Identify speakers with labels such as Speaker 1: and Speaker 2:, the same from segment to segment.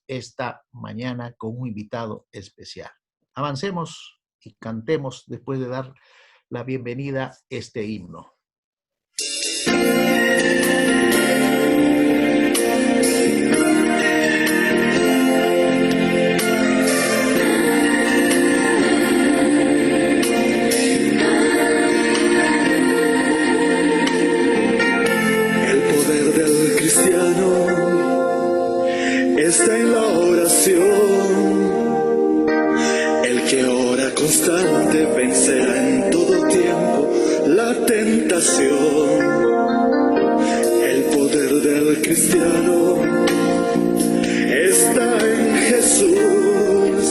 Speaker 1: esta mañana con un invitado especial. Avancemos y cantemos después de dar la bienvenida a este himno.
Speaker 2: Está en la oración. El que ora constante vencerá en todo tiempo la tentación. El poder del cristiano está en Jesús.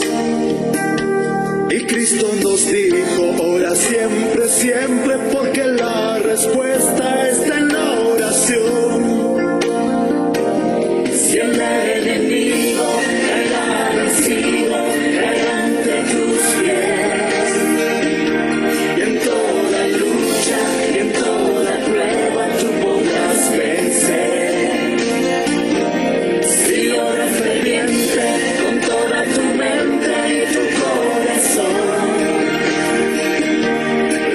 Speaker 2: Y Cristo nos dijo, ora siempre, siempre, porque la respuesta está en la oración. Si el enemigo caerá vencido, caerá ante tus pies. Y en toda lucha y en toda prueba tú podrás vencer. Si oras ferviente con toda tu mente y tu corazón,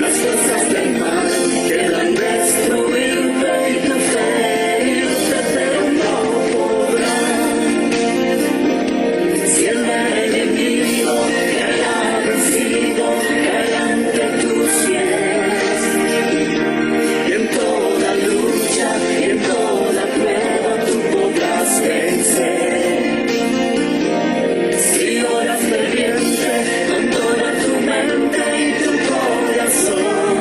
Speaker 2: las fuerzas del mal quieran destruirte y tu fe herirte, pero no podrán. Si el enemigo caerá vencido, caerá ante tus pies. Y en toda lucha y en toda prueba tú podrás vencer. Si oras ferviente con toda tu mente y tu corazón,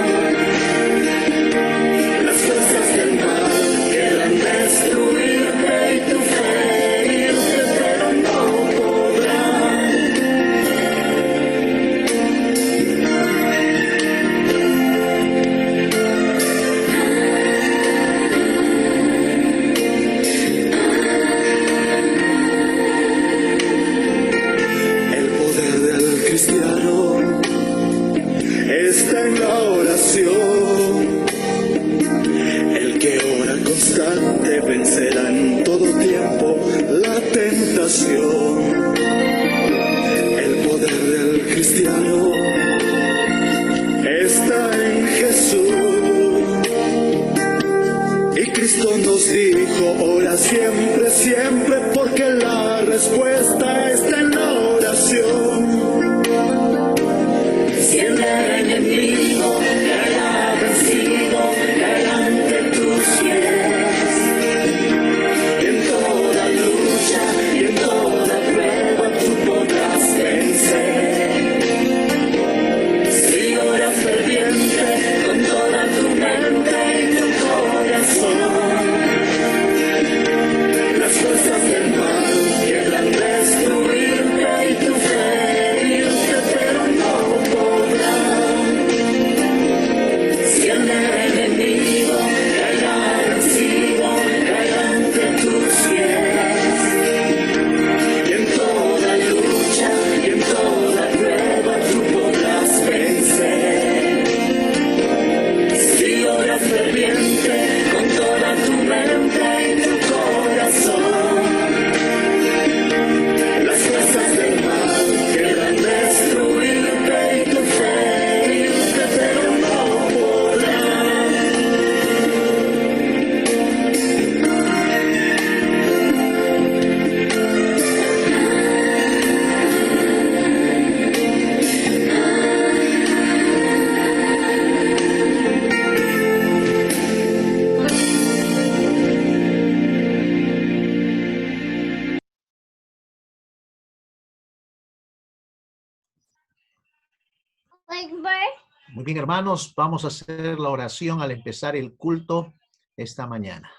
Speaker 2: las fuerzas del mal quieran destruirte y tu fe herirte, pero no podrán. El poder del cristiano está en la oración. El que ora constante vencerá en todo tiempo la tentación. El poder del cristiano está en Jesús. Y Cristo nos dijo, ora siempre, siempre, porque la respuesta está en la oración. Si el enemigo caerá vencido, caerá ante tus pies. Y en toda lucha y en toda prueba tú podrás vencer. Si oras ferviente con toda tu mente y tu corazón, las fuerzas del mal quieran destruirte y tu fe herirte, pero no podrán. Si el enemigo caerá vencido, caerá ante tus pies. Y en toda lucha y en toda prueba tú podrás vencer. Si oras ferviente con toda tu mente y tu corazón, las fuerzas del mal quieran destruirte y tu fe herirte, pero no podrán.
Speaker 1: Muy bien, hermanos, vamos a hacer la oración al empezar el culto esta mañana.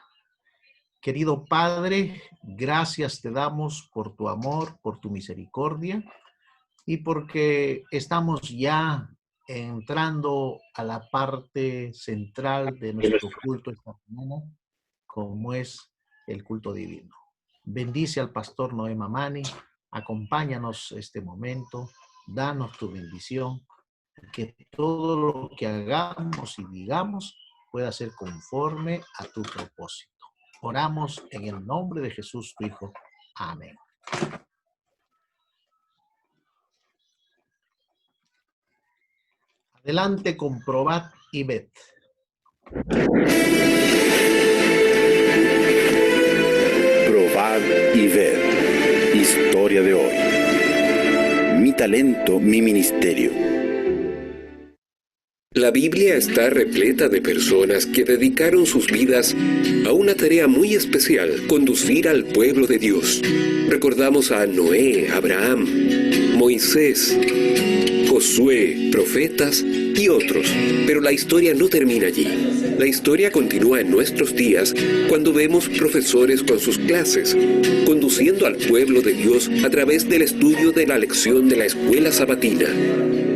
Speaker 1: Querido Padre, gracias te damos por tu amor, por tu misericordia y porque estamos ya entrando a la parte central de nuestro culto esta mañana, como es el culto divino. Bendice al pastor Noé Mamani, acompáñanos este momento, danos tu bendición, que todo lo que hagamos y digamos pueda ser conforme a tu propósito. Oramos en el nombre de Jesús, tu Hijo. Amén. Adelante, comprobad y ved.
Speaker 3: Probad y ved. Historia de hoy. Mi talento, mi ministerio.
Speaker 4: La Biblia está repleta de personas que dedicaron sus vidas a una tarea muy especial: conducir al pueblo de Dios. Recordamos a Noé, Abraham, Moisés, Josué, profetas y otros. Pero la historia no termina allí. La historia continúa en nuestros días cuando vemos profesores con sus clases, conduciendo al pueblo de Dios a través del estudio de la lección de la escuela sabatina.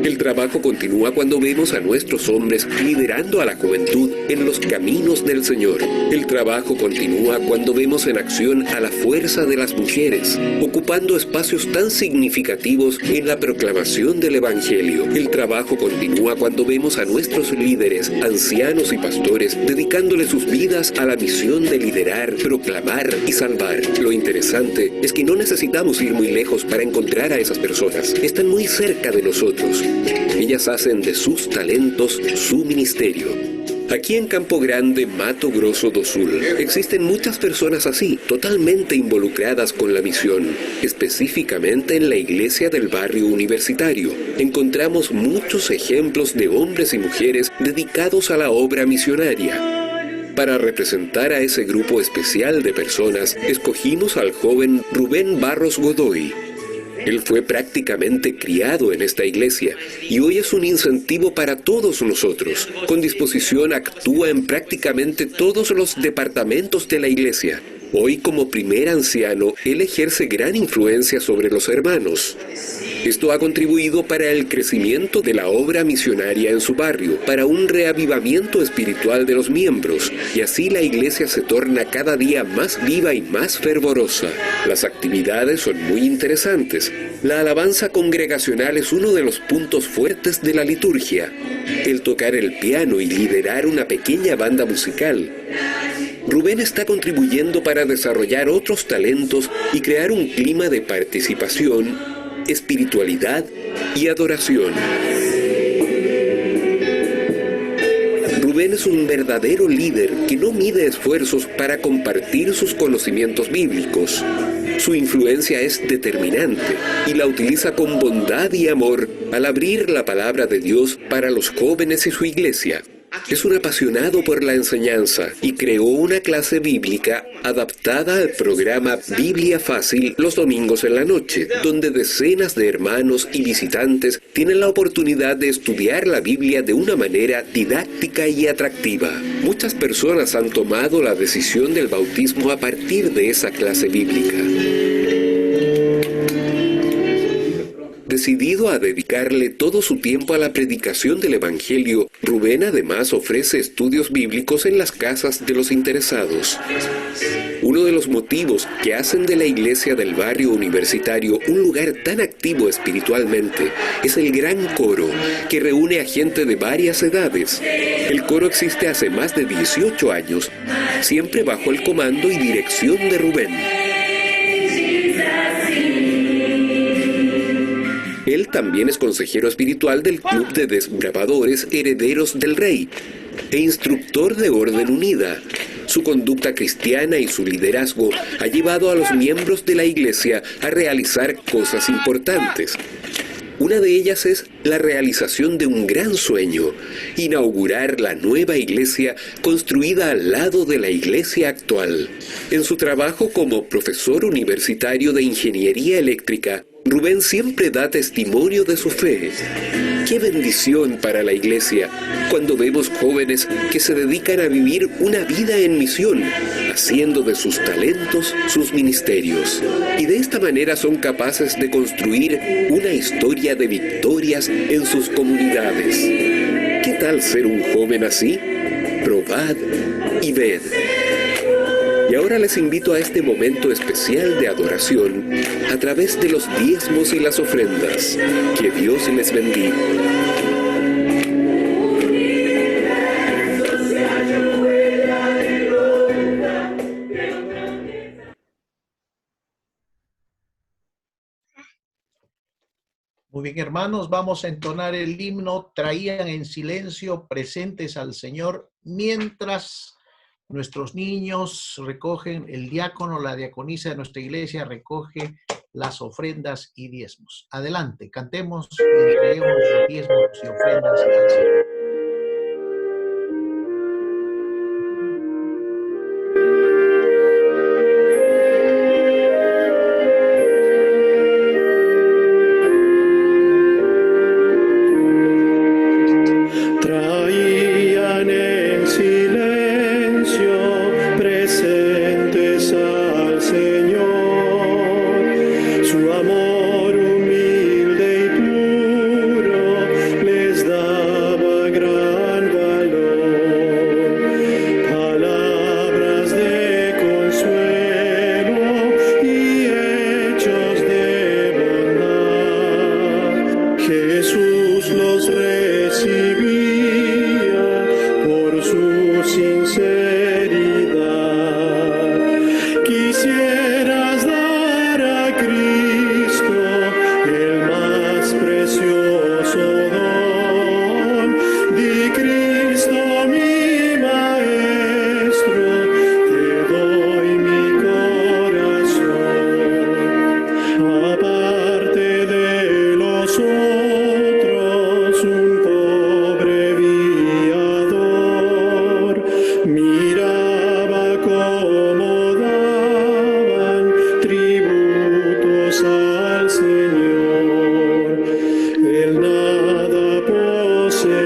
Speaker 4: El trabajo continúa cuando vemos a nuestros hombres liderando a la juventud en los caminos del Señor. El trabajo continúa cuando vemos en acción a la fuerza de las mujeres, ocupando espacios tan significativos en la proclamación del Evangelio. El trabajo continúa cuando vemos a nuestros líderes, ancianos y pastores, dedicándole sus vidas a la misión de liderar, proclamar y salvar. Lo interesante es que no necesitamos ir muy lejos para encontrar a esas personas. Están muy cerca de nosotros. Ellas hacen de sus talentos su ministerio. Aquí en Campo Grande, Mato Grosso do Sul, existen muchas personas así, totalmente involucradas con la misión. Específicamente en la iglesia del barrio universitario, encontramos muchos ejemplos de hombres y mujeres dedicados a la obra misionaria. Para representar a ese grupo especial de personas, escogimos al joven Rubén Barros Godoy. Él fue prácticamente criado en esta iglesia y hoy es un incentivo para todos nosotros. Con disposición actúa en prácticamente todos los departamentos de la iglesia. Hoy, como primer anciano, él ejerce gran influencia sobre los hermanos. Esto ha contribuido para el crecimiento de la obra misionaria en su barrio, para un reavivamiento espiritual de los miembros, y así la iglesia se torna cada día más viva y más fervorosa. Las actividades son muy interesantes. La alabanza congregacional es uno de los puntos fuertes de la liturgia. El tocar el piano y liderar una pequeña banda musical. Rubén está contribuyendo para desarrollar otros talentos y crear un clima de participación, espiritualidad y adoración. Rubén es un verdadero líder que no mide esfuerzos para compartir sus conocimientos bíblicos. Su influencia es determinante y la utiliza con bondad y amor al abrir la palabra de Dios para los jóvenes y su iglesia. Es un apasionado por la enseñanza y creó una clase bíblica adaptada al programa Biblia Fácil los domingos en la noche, donde decenas de hermanos y visitantes tienen la oportunidad de estudiar la Biblia de una manera didáctica y atractiva. Muchas personas han tomado la decisión del bautismo a partir de esa clase bíblica. Decidido a dedicarle todo su tiempo a la predicación del Evangelio, Rubén además ofrece estudios bíblicos en las casas de los interesados. Uno de los motivos que hacen de la iglesia del barrio universitario un lugar tan activo espiritualmente es el gran coro, que reúne a gente de varias edades. El coro existe hace más de 18 años, siempre bajo el comando y dirección de Rubén. Él también es consejero espiritual del Club de Desbravadores Herederos del Rey e instructor de Orden Unida. Su conducta cristiana y su liderazgo ha llevado a los miembros de la iglesia a realizar cosas importantes. Una de ellas es la realización de un gran sueño: inaugurar la nueva iglesia construida al lado de la iglesia actual. En su trabajo como profesor universitario de ingeniería eléctrica, Rubén siempre da testimonio de su fe. ¡Qué bendición para la iglesia cuando vemos jóvenes que se dedican a vivir una vida en misión, haciendo de sus talentos sus ministerios! Y de esta manera son capaces de construir una historia de victorias en sus comunidades. ¿Qué tal ser un joven así? Probad y ved. Y ahora les invito a este momento especial de adoración a través de los diezmos y las ofrendas. Que Dios les bendiga.
Speaker 1: Muy bien, hermanos, vamos a entonar el himno. Traían en silencio presentes al Señor mientras nuestros niños recogen, el diácono, la diaconisa de nuestra iglesia recoge las ofrendas y diezmos. Adelante, cantemos y entreguemos los diezmos y ofrendas al Señor.
Speaker 2: Traían en silencio presentes al Señor, su amor humilde y puro les daba gran valor, palabras de consuelo y hechos de bondad. Jesús los recibía por su sinceridad. Quisieras dar a Cristo el más precioso don. Di, Cristo mi Maestro, te doy mi corazón. Aparte de los otros, un pobre viador miraba cómo daban tributos al Señor. Él nada poseía,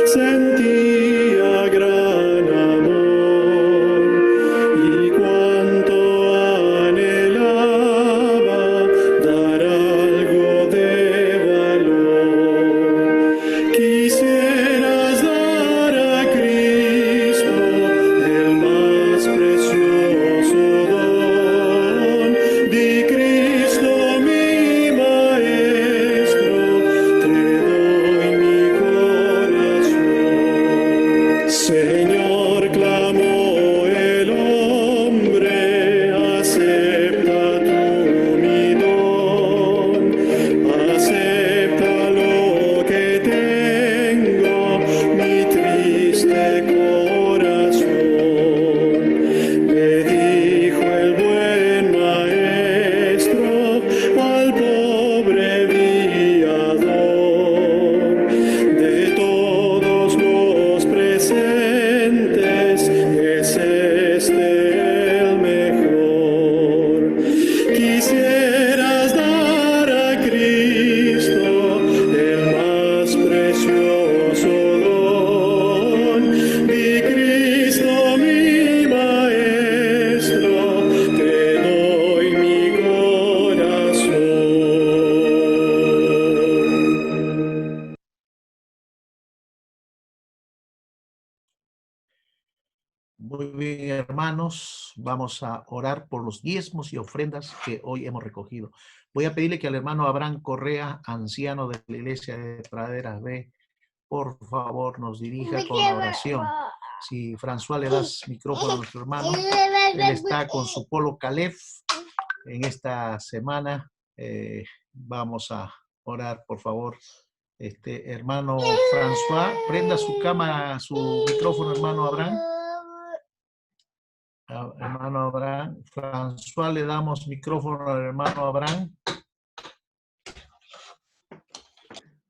Speaker 2: sentía gran amor, y cuánto anhelaba dar algo de valor. Quisieras dar a Cristo el más precioso don. Di, Cristo mi Maestro, te doy mi corazón. Señor, clamó el hombre, acepta tú mi don, acepta lo que tengo, mi triste corazón. Le dijo el buen maestro al pobre viador: de todos los presentes es este el mejor. Quisieras dar a Cristo el más precioso don. Di, Cristo mi Maestro, te doy mi corazón.
Speaker 1: Muy bien, hermanos, vamos a orar por los diezmos y ofrendas que hoy hemos recogido. Voy a pedirle que al hermano Abraham Correa, anciano de la iglesia de Praderas B, por favor nos dirija con la oración. Si François le das micrófono a nuestro hermano, él está con su polo Calef en esta semana. Vamos a orar, por favor. Hermano François, prenda su cámara, su micrófono, hermano Abraham. Hermano Abraham, François, le damos micrófono al hermano Abraham.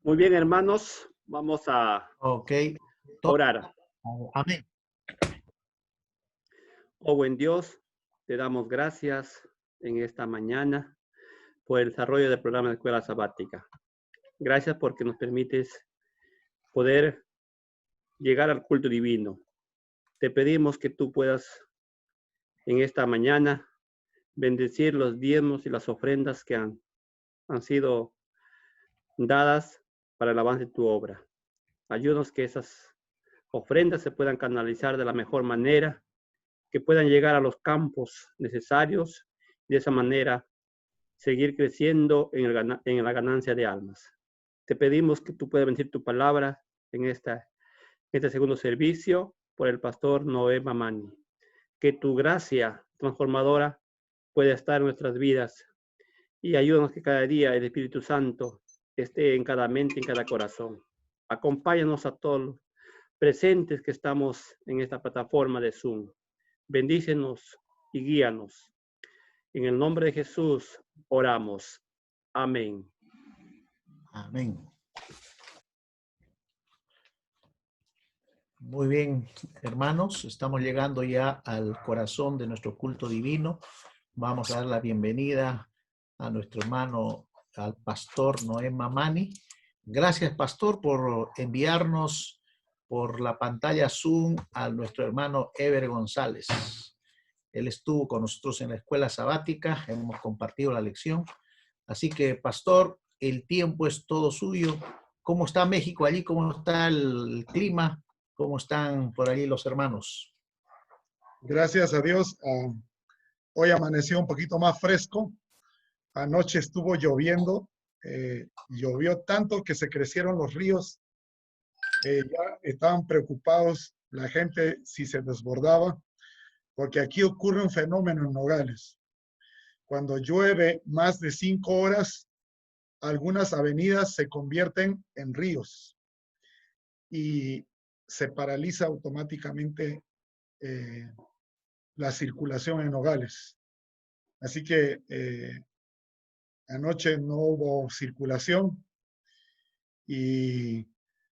Speaker 5: Muy bien, hermanos, vamos a orar.
Speaker 1: Amén.
Speaker 5: Oh buen Dios, te damos gracias en esta mañana por el desarrollo del programa de Escuela Sabática. Gracias porque nos permites poder llegar al culto divino. Te pedimos que tú puedas en esta mañana bendecir los diezmos y las ofrendas que han sido dadas para el avance de tu obra. Ayúdanos que esas ofrendas se puedan canalizar de la mejor manera, que puedan llegar a los campos necesarios y de esa manera seguir creciendo en la ganancia de almas. Te pedimos que tú puedas bendecir tu palabra en este segundo servicio por el pastor Noé Mamani. Que tu gracia transformadora pueda estar en nuestras vidas y ayúdanos que cada día el Espíritu Santo esté en cada mente, en cada corazón. Acompáñanos a todos los presentes que estamos en esta plataforma de Zoom. Bendícenos y guíanos. En el nombre de Jesús oramos. Amén.
Speaker 1: Amén. Muy bien, hermanos, estamos llegando ya al corazón de nuestro culto divino. Vamos a dar la bienvenida a nuestro hermano, al pastor Noé Mamani. Gracias, pastor, por enviarnos por la pantalla Zoom a nuestro hermano Ever González. Él estuvo con nosotros en la escuela sabática, hemos compartido la lección. Así que, pastor, el tiempo es todo suyo. ¿Cómo está México allí? ¿Cómo está el clima? ¿Cómo están por allí los hermanos?
Speaker 6: Gracias a Dios. Hoy amaneció un poquito más fresco. Anoche estuvo lloviendo. Llovió tanto que se crecieron los ríos. Ya estaban preocupados la gente si se desbordaba, porque aquí ocurre un fenómeno en Nogales. Cuando llueve más de 5 horas, algunas avenidas se convierten en ríos y se paraliza automáticamente la circulación en Nogales. Así que anoche no hubo circulación y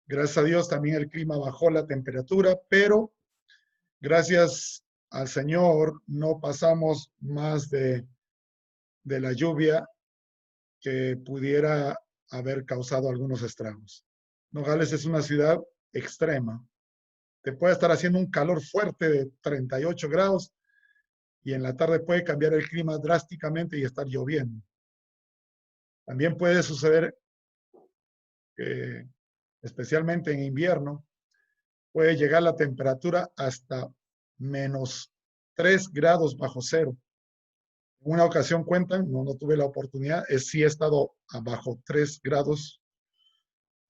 Speaker 6: gracias a Dios también el clima bajó la temperatura, pero gracias al Señor no pasamos más de la lluvia que pudiera haber causado algunos estragos. Nogales es una ciudad extrema. Te puede estar haciendo un calor fuerte de 38 grados y en la tarde puede cambiar el clima drásticamente y estar lloviendo. También puede suceder que, especialmente en invierno, puede llegar la temperatura hasta menos 3 grados bajo cero. En una ocasión cuentan, no tuve la oportunidad, sí he estado abajo 3 grados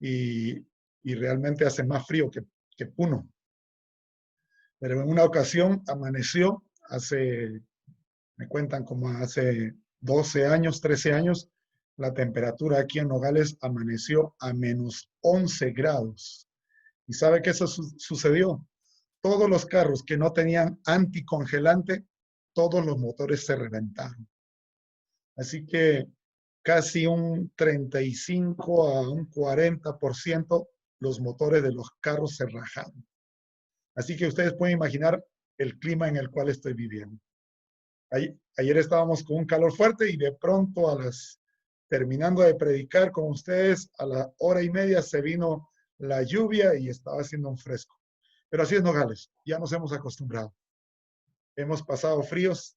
Speaker 6: y realmente hace más frío que Puno. Pero en una ocasión amaneció, me cuentan como hace 12 años, 13 años, la temperatura aquí en Nogales amaneció a menos 11 grados. ¿Y sabe qué eso sucedió? Todos los carros que no tenían anticongelante, todos los motores se reventaron. Así que casi un 35 a un 40% los motores de los carros se rajaron. Así que ustedes pueden imaginar el clima en el cual estoy viviendo. Ayer estábamos con un calor fuerte y de pronto terminando de predicar con ustedes, a la hora y media se vino la lluvia y estaba haciendo un fresco. Pero así es Nogales, ya nos hemos acostumbrado. Hemos pasado fríos,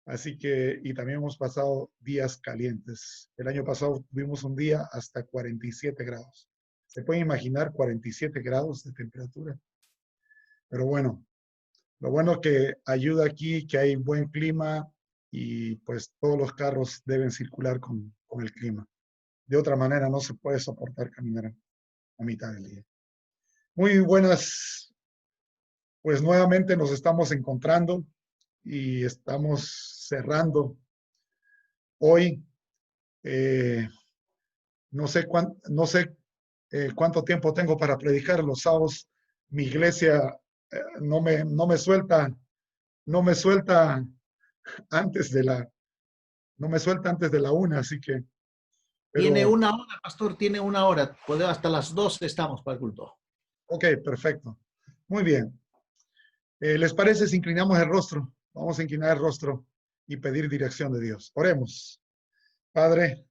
Speaker 6: y también hemos pasado días calientes. El año pasado tuvimos un día hasta 47 grados. ¿Se pueden imaginar 47 grados de temperatura? Pero bueno, lo bueno que ayuda aquí, que hay buen clima y pues todos los carros deben circular con el clima. De otra manera no se puede soportar caminar a mitad del día. Muy buenas, pues nuevamente nos estamos encontrando y estamos cerrando hoy. No sé cuánto tiempo tengo para predicar los sábados. Mi iglesia no me suelta antes de la 1, así que.
Speaker 1: Tiene 1 hora, pastor, tiene 1 hora. Hasta las 12 estamos para el culto.
Speaker 6: Ok, perfecto. Muy bien. ¿Les parece si inclinamos el rostro? Vamos a inclinar el rostro y pedir dirección de Dios. Oremos. Padre,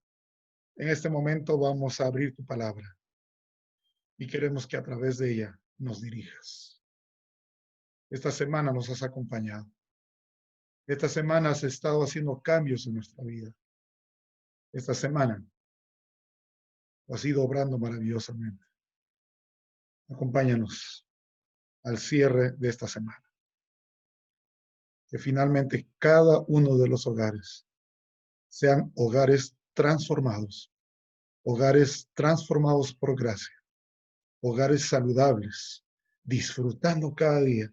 Speaker 6: en este momento vamos a abrir tu palabra y queremos que a través de ella nos dirijas. Esta semana nos has acompañado. Esta semana has estado haciendo cambios en nuestra vida. Esta semana has ido obrando maravillosamente. Acompáñanos al cierre de esta semana. Que finalmente cada uno de los hogares sean hogares transformados por gracia, hogares saludables, disfrutando cada día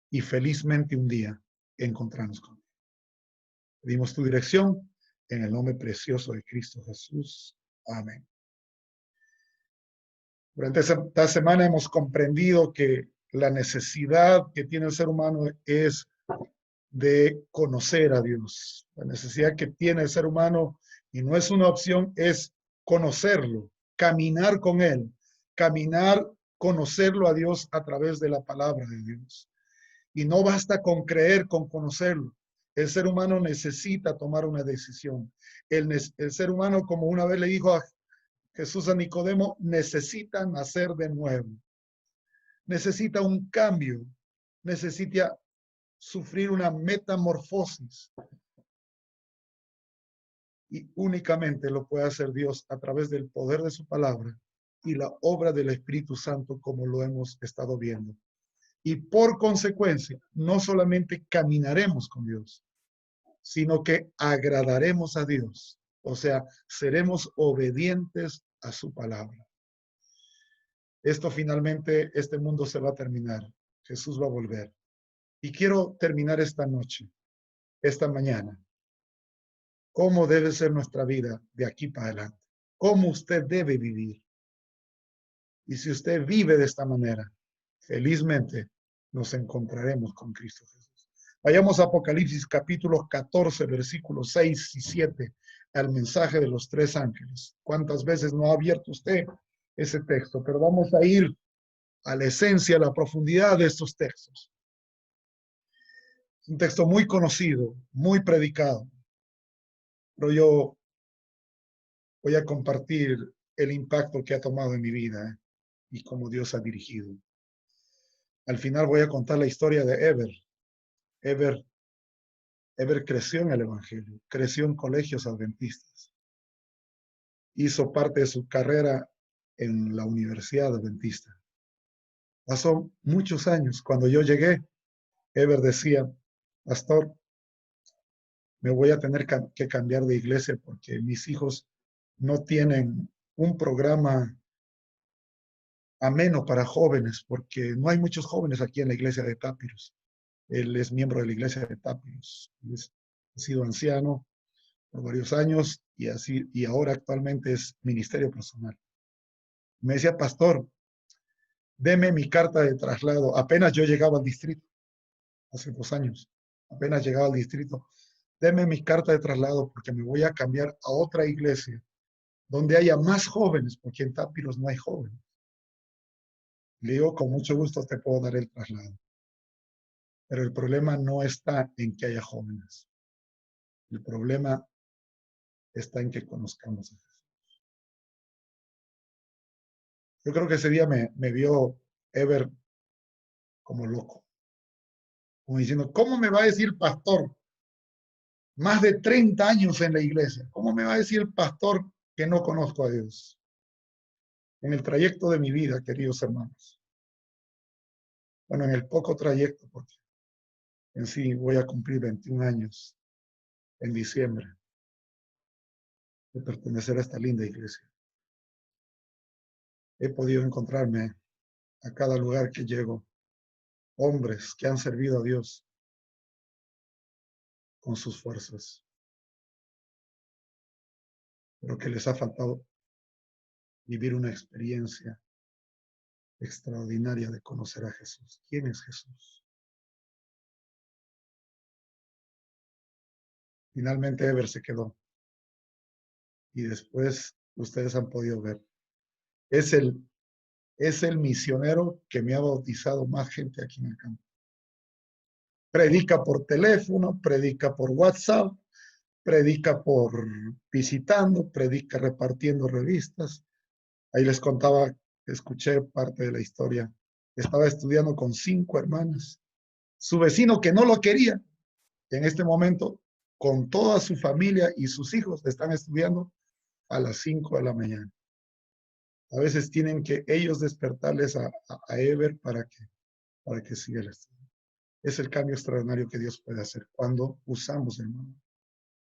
Speaker 6: y felizmente un día encontrarnos contigo. Pedimos tu dirección en el nombre precioso de Cristo Jesús. Amén. Durante esta semana hemos comprendido que la necesidad que tiene el ser humano es de conocer a Dios. La necesidad que tiene el ser humano, y no es una opción, es conocerlo, caminar con Él, caminar, conocerlo a Dios a través de la palabra de Dios. Y no basta con creer, con conocerlo. El ser humano necesita tomar una decisión. El ser humano, como una vez le dijo a Jesús a Nicodemo, necesita nacer de nuevo. Necesita un cambio. Necesita sufrir una metamorfosis. Y únicamente lo puede hacer Dios a través del poder de su palabra y la obra del Espíritu Santo, como lo hemos estado viendo. Y por consecuencia, no solamente caminaremos con Dios, sino que agradaremos a Dios. O sea, seremos obedientes a su palabra. Esto finalmente, este mundo se va a terminar. Jesús va a volver. Y quiero terminar esta noche, esta mañana. ¿Cómo debe ser nuestra vida de aquí para adelante? ¿Cómo usted debe vivir? Y si usted vive de esta manera, felizmente nos encontraremos con Cristo Jesús. Vayamos a Apocalipsis capítulo 14, versículos 6 y 7, al mensaje de los tres ángeles. ¿Cuántas veces no ha abierto usted ese texto? Pero vamos a ir a la esencia, a la profundidad de estos textos. Es un texto muy conocido, muy predicado. Pero yo voy a compartir el impacto que ha tomado en mi vida y cómo Dios ha dirigido. Al final voy a contar la historia de Ever. Ever creció en el Evangelio, creció en colegios adventistas. Hizo parte de su carrera en la Universidad Adventista. Pasó muchos años. Cuando yo llegué, Ever decía, pastor, me voy a tener que cambiar de iglesia porque mis hijos no tienen un programa ameno para jóvenes, porque no hay muchos jóvenes aquí en la iglesia de Tápiros. Él es miembro de la iglesia de Tápiros. Ha sido anciano por varios años y ahora actualmente es ministerio personal. Me decía, pastor, deme mi carta de traslado. Apenas yo llegaba al distrito, hace 2 años, apenas llegaba al distrito. Deme mi carta de traslado porque me voy a cambiar a otra iglesia donde haya más jóvenes, porque en Tápiros no hay jóvenes. Le digo, con mucho gusto te puedo dar el traslado. Pero el problema no está en que haya jóvenes. El problema está en que conozcamos a Jesús. Yo creo que ese día me vio Ever como loco. Como diciendo, ¿cómo me va a decir pastor? Más de 30 años en la iglesia. ¿Cómo me va a decir el pastor que no conozco a Dios? En el trayecto de mi vida, queridos hermanos. Bueno, en el poco trayecto, porque en sí voy a cumplir 21 años en diciembre de pertenecer a esta linda iglesia. He podido encontrarme a cada lugar que llego hombres que han servido a Dios con sus fuerzas, pero que les ha faltado vivir una experiencia extraordinaria de conocer a Jesús. ¿Quién es Jesús? Finalmente Ever se quedó. Y después ustedes han podido ver. Es el misionero que me ha bautizado más gente aquí en el campo. Predica por teléfono, predica por WhatsApp, predica por visitando, predica repartiendo revistas. Ahí les contaba, escuché parte de la historia. Estaba estudiando con 5 hermanas. Su vecino que no lo quería, en este momento, con toda su familia y sus hijos, están estudiando a las 5 de la mañana. A veces tienen que ellos despertarles a Ever para que siga el estudio. Es el cambio extraordinario que Dios puede hacer cuando usamos el nombre,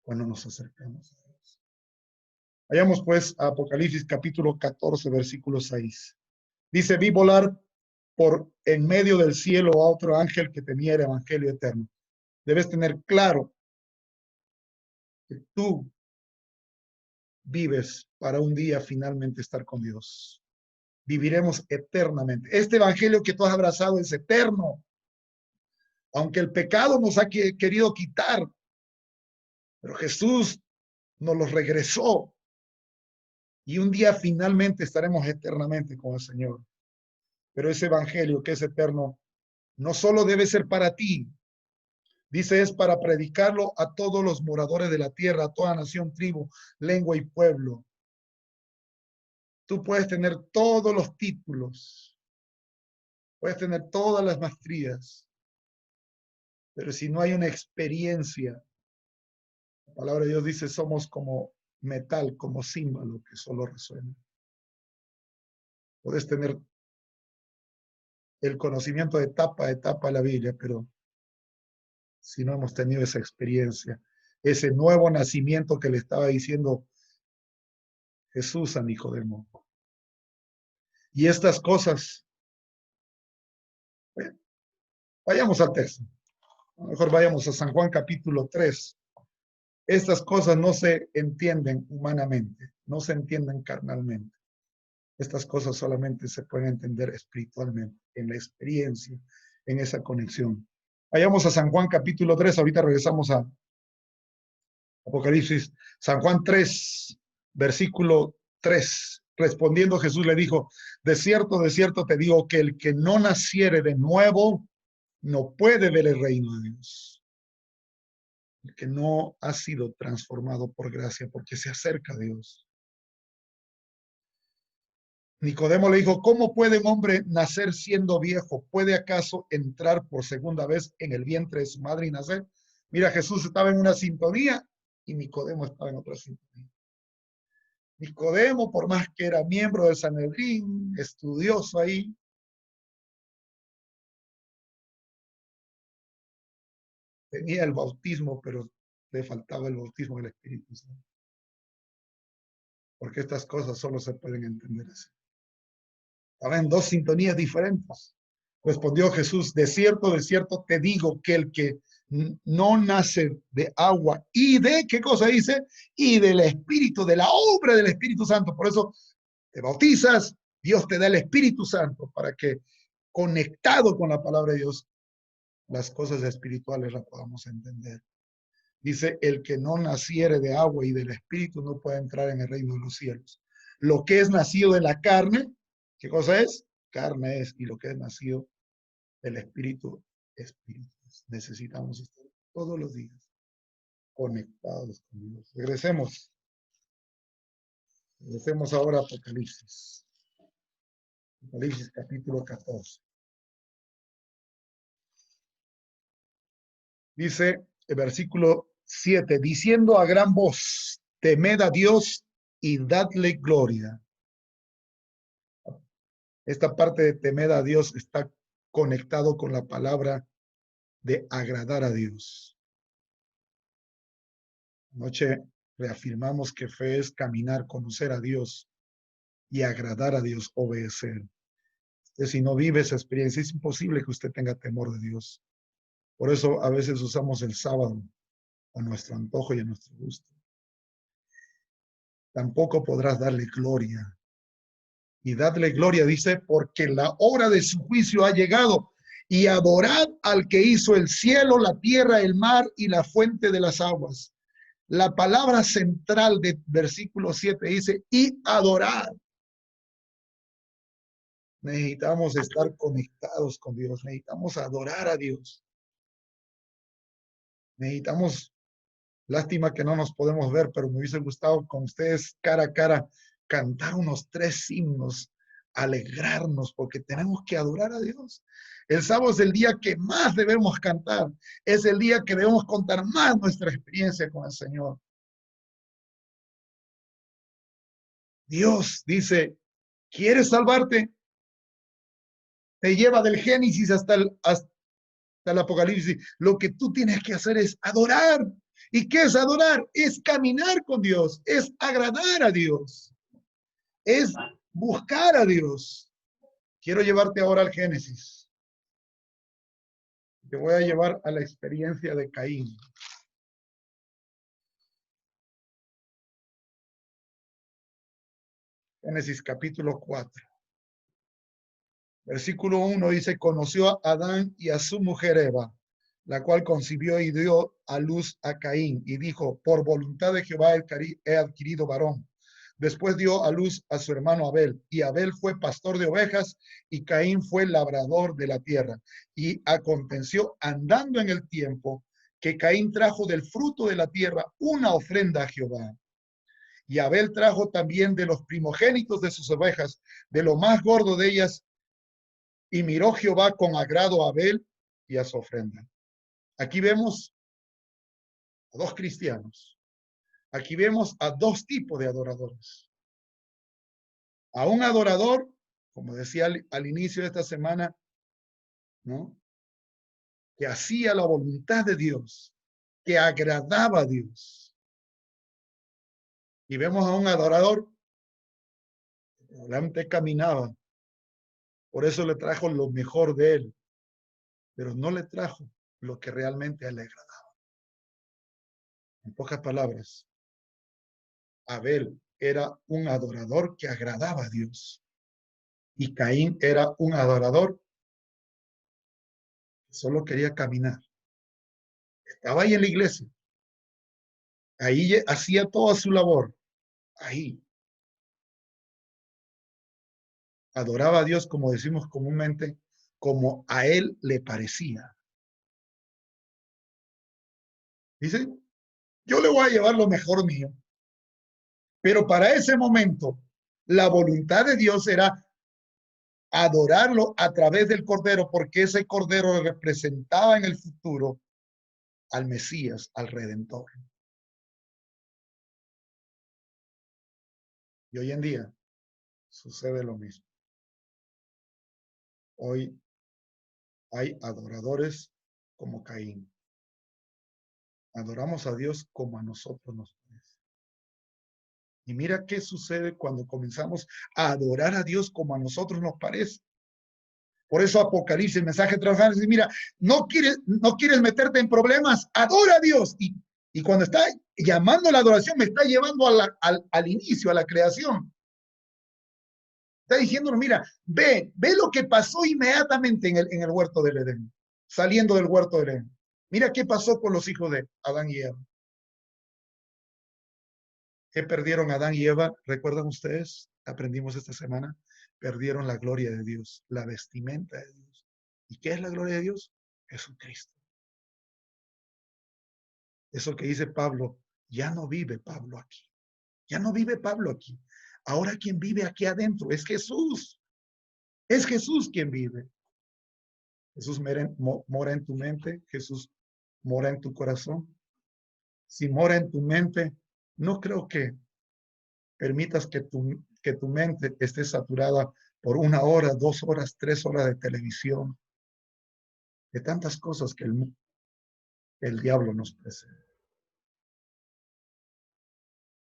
Speaker 6: cuando nos acercamos a Dios. Vayamos pues a Apocalipsis capítulo 14, versículo 6. Dice, vi volar por en medio del cielo a otro ángel que tenía el evangelio eterno. Debes tener claro que tú vives para un día finalmente estar con Dios. Viviremos eternamente. Este evangelio que tú has abrazado es eterno. Aunque el pecado nos ha querido quitar, pero Jesús nos los regresó. Y un día finalmente estaremos eternamente con el Señor. Pero ese evangelio que es eterno no solo debe ser para ti, dice, es para predicarlo a todos los moradores de la tierra, a toda nación, tribu, lengua y pueblo. Tú puedes tener todos los títulos, puedes tener todas las maestrías, pero si no hay una experiencia, la palabra de Dios dice, somos como metal, como címbalo que solo resuena. Puedes tener el conocimiento de etapa a etapa de la Biblia, pero si no hemos tenido esa experiencia, ese nuevo nacimiento que le estaba diciendo Jesús a Nicodemo. Y estas cosas, vayamos al texto, a lo mejor vayamos a San Juan capítulo 3. Estas cosas no se entienden humanamente, no se entienden carnalmente. Estas cosas solamente se pueden entender espiritualmente, en la experiencia, en esa conexión. Vayamos a San Juan capítulo 3, ahorita regresamos a Apocalipsis. San Juan 3, versículo 3. Respondiendo Jesús le dijo, de cierto te digo que el que no naciere de nuevo no puede ver el reino de Dios. El que no ha sido transformado por gracia porque se acerca a Dios. Nicodemo le dijo, ¿cómo puede un hombre nacer siendo viejo? ¿Puede acaso entrar por segunda vez en el vientre de su madre y nacer? Mira, Jesús estaba en una sintonía y Nicodemo estaba en otra sintonía. Nicodemo, por más que era miembro del Sanedrín, estudioso ahí, tenía el bautismo, pero le faltaba el bautismo del Espíritu Santo. Porque estas cosas solo se pueden entender así. Estaba en dos sintonías diferentes. Respondió Jesús, de cierto te digo que el que no nace de agua y de, ¿qué cosa dice? Y del Espíritu, de la obra del Espíritu Santo. Por eso te bautizas, Dios te da el Espíritu Santo para que conectado con la palabra de Dios, las cosas espirituales las podamos entender. Dice, el que no naciere de agua y del Espíritu no puede entrar en el reino de los cielos. Lo que es nacido de la carne, ¿qué cosa es? Carne es, y lo que es nacido del Espíritu, Espíritu. Necesitamos estar todos los días conectados con Dios. Regresemos ahora a Apocalipsis. Apocalipsis capítulo 14. Dice el versículo 7, diciendo a gran voz, temed a Dios y dadle gloria. Esta parte de temed a Dios está conectado con la palabra de agradar a Dios. Anoche reafirmamos que fe es caminar, conocer a Dios y agradar a Dios, obedecer. Si no vive esa experiencia, es imposible que usted tenga temor de Dios. Por eso a veces usamos el sábado a nuestro antojo y a nuestro gusto. Tampoco podrás darle gloria. Y dadle gloria, dice, porque la hora de su juicio ha llegado. Y adorad al que hizo el cielo, la tierra, el mar y la fuente de las aguas. La palabra central del versículo 7 dice, y adorad. Necesitamos estar conectados con Dios. Necesitamos adorar a Dios. Necesitamos, lástima que no nos podemos ver, pero me hubiese gustado con ustedes cara a cara cantar unos 3 himnos, alegrarnos, porque tenemos que adorar a Dios. El sábado es el día que más debemos cantar. Es el día que debemos contar más nuestra experiencia con el Señor. Dios dice, ¿quieres salvarte? Te lleva del Génesis hasta el Apocalipsis. Lo que tú tienes que hacer es adorar. ¿Y qué es adorar? Es caminar con Dios, es agradar a Dios, es buscar a Dios. Quiero llevarte ahora al Génesis. Te voy a llevar a la experiencia de Caín. Génesis capítulo 4. Versículo 1 dice, conoció a Adán y a su mujer Eva, la cual concibió y dio a luz a Caín, y dijo, por voluntad de Jehová he adquirido varón. Después dio a luz a su hermano Abel, y Abel fue pastor de ovejas, y Caín fue labrador de la tierra. Y aconteció, andando en el tiempo, que Caín trajo del fruto de la tierra una ofrenda a Jehová. Y Abel trajo también de los primogénitos de sus ovejas, de lo más gordo de ellas, y miró Jehová con agrado a Abel y a su ofrenda. Aquí vemos a dos cristianos. Aquí vemos a dos tipos de adoradores. A un adorador, como decía al inicio de esta semana, ¿no? Que hacía la voluntad de Dios, que agradaba a Dios. Y vemos a un adorador que realmente caminaba. Por eso le trajo lo mejor de él, pero no le trajo lo que realmente a él le agradaba. En pocas palabras, Abel era un adorador que agradaba a Dios. Y Caín era un adorador que solo quería caminar. Estaba ahí en la iglesia. Ahí hacía toda su labor. Ahí. Adoraba a Dios, como decimos comúnmente, como a él le parecía. Dice, yo le voy a llevar lo mejor mío. Pero para ese momento, la voluntad de Dios era adorarlo a través del Cordero, porque ese Cordero representaba en el futuro al Mesías, al Redentor. Y hoy en día sucede lo mismo. Hoy hay adoradores como Caín. Adoramos a Dios como a nosotros nos parece. Y mira qué sucede cuando comenzamos a adorar a Dios como a nosotros nos parece. Por eso Apocalipsis, el mensaje trabajando, dice, mira, no quieres meterte en problemas, adora a Dios. Y cuando está llamando a la adoración, me está llevando al inicio, a la creación. Está diciéndonos, mira, ve lo que pasó inmediatamente en el huerto del Edén, saliendo del huerto del Edén. Mira qué pasó con los hijos de Adán y Eva. ¿Qué perdieron Adán y Eva? ¿Recuerdan ustedes? Aprendimos esta semana. Perdieron la gloria de Dios, la vestimenta de Dios. ¿Y qué es la gloria de Dios? Jesucristo. Eso que dice Pablo, ya no vive Pablo aquí. Ya no vive Pablo aquí. Ahora quien vive aquí adentro es Jesús. Es Jesús quien vive. Jesús mora en tu mente. Jesús mora en tu corazón. Si mora en tu mente, no creo que permitas que tu mente esté saturada por 1 hora, 2 horas, 3 horas de televisión, de tantas cosas que el diablo nos presenta.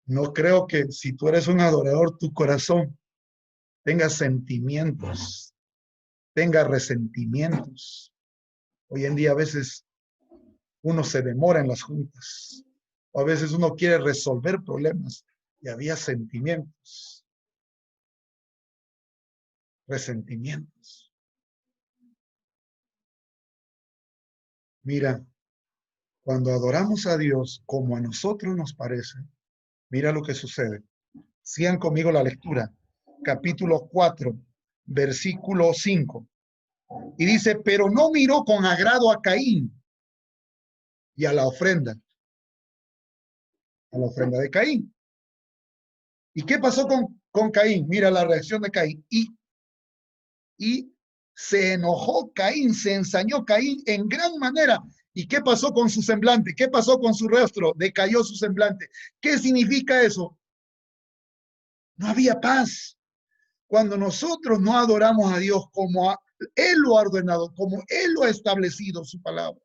Speaker 6: No creo que si tú eres un adorador, tu corazón tenga sentimientos, tenga resentimientos. Hoy en día a veces uno se demora en las juntas, o a veces uno quiere resolver problemas y había sentimientos, resentimientos. Mira, cuando adoramos a Dios como a nosotros nos parece, mira lo que sucede. Sigan conmigo la lectura. Capítulo 4, versículo 5. Y dice, pero no miró con agrado a Caín y a la ofrenda de Caín. ¿Y qué pasó con Caín? Mira la reacción de Caín. Y se enojó Caín, se ensañó Caín en gran manera. ¿Y qué pasó con su semblante? ¿Qué pasó con su rostro? Decayó su semblante. ¿Qué significa eso? No había paz. Cuando nosotros no adoramos a Dios como Él lo ha ordenado, como Él lo ha establecido, su palabra,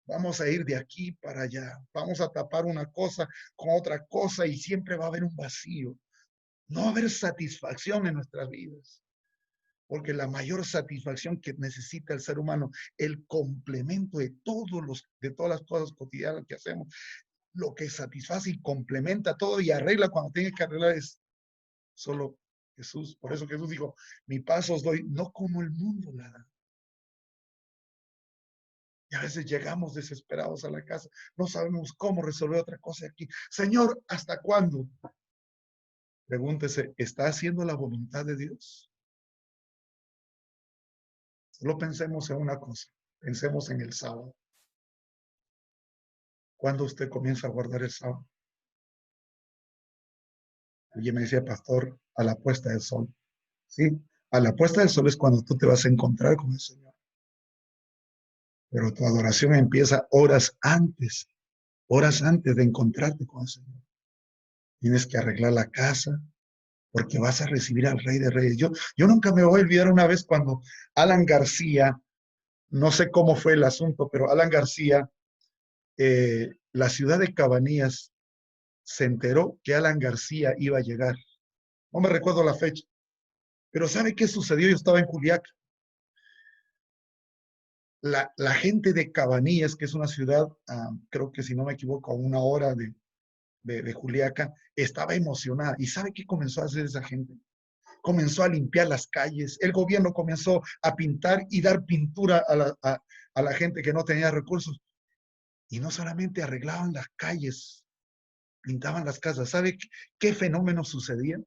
Speaker 6: vamos a ir de aquí para allá. Vamos a tapar una cosa con otra cosa y siempre va a haber un vacío. No va a haber satisfacción en nuestras vidas. Porque la mayor satisfacción que necesita el ser humano, el complemento de todas las cosas cotidianas que hacemos, lo que satisface y complementa todo y arregla cuando tiene que arreglar es solo Jesús. Por eso Jesús dijo, mi paz os doy, no como el mundo la da. Y a veces llegamos desesperados a la casa, no sabemos cómo resolver otra cosa aquí. Señor, ¿hasta cuándo? Pregúntese, ¿está haciendo la voluntad de Dios? Solo pensemos en una cosa, pensemos en el sábado. ¿Cuándo usted comienza a guardar el sábado? Alguien me decía, pastor, a la puesta del sol. Sí, a la puesta del sol es cuando tú te vas a encontrar con el Señor. Pero tu adoración empieza horas antes de encontrarte con el Señor. Tienes que arreglar la casa porque vas a recibir al Rey de Reyes. Yo nunca me voy a olvidar una vez cuando Alan García, no sé cómo fue el asunto, pero Alan García, la ciudad de Cabanillas se enteró que Alan García iba a llegar. No me recuerdo la fecha, pero ¿sabe qué sucedió? Yo estaba en Juliaca. La gente de Cabanillas, que es una ciudad, creo que si no me equivoco, a 1 hora de Juliaca, estaba emocionada. ¿Y sabe qué comenzó a hacer esa gente? Comenzó a limpiar las calles. El gobierno comenzó a pintar y dar pintura a la gente que no tenía recursos. Y no solamente arreglaban las calles, pintaban las casas. ¿Sabe qué fenómeno sucedía?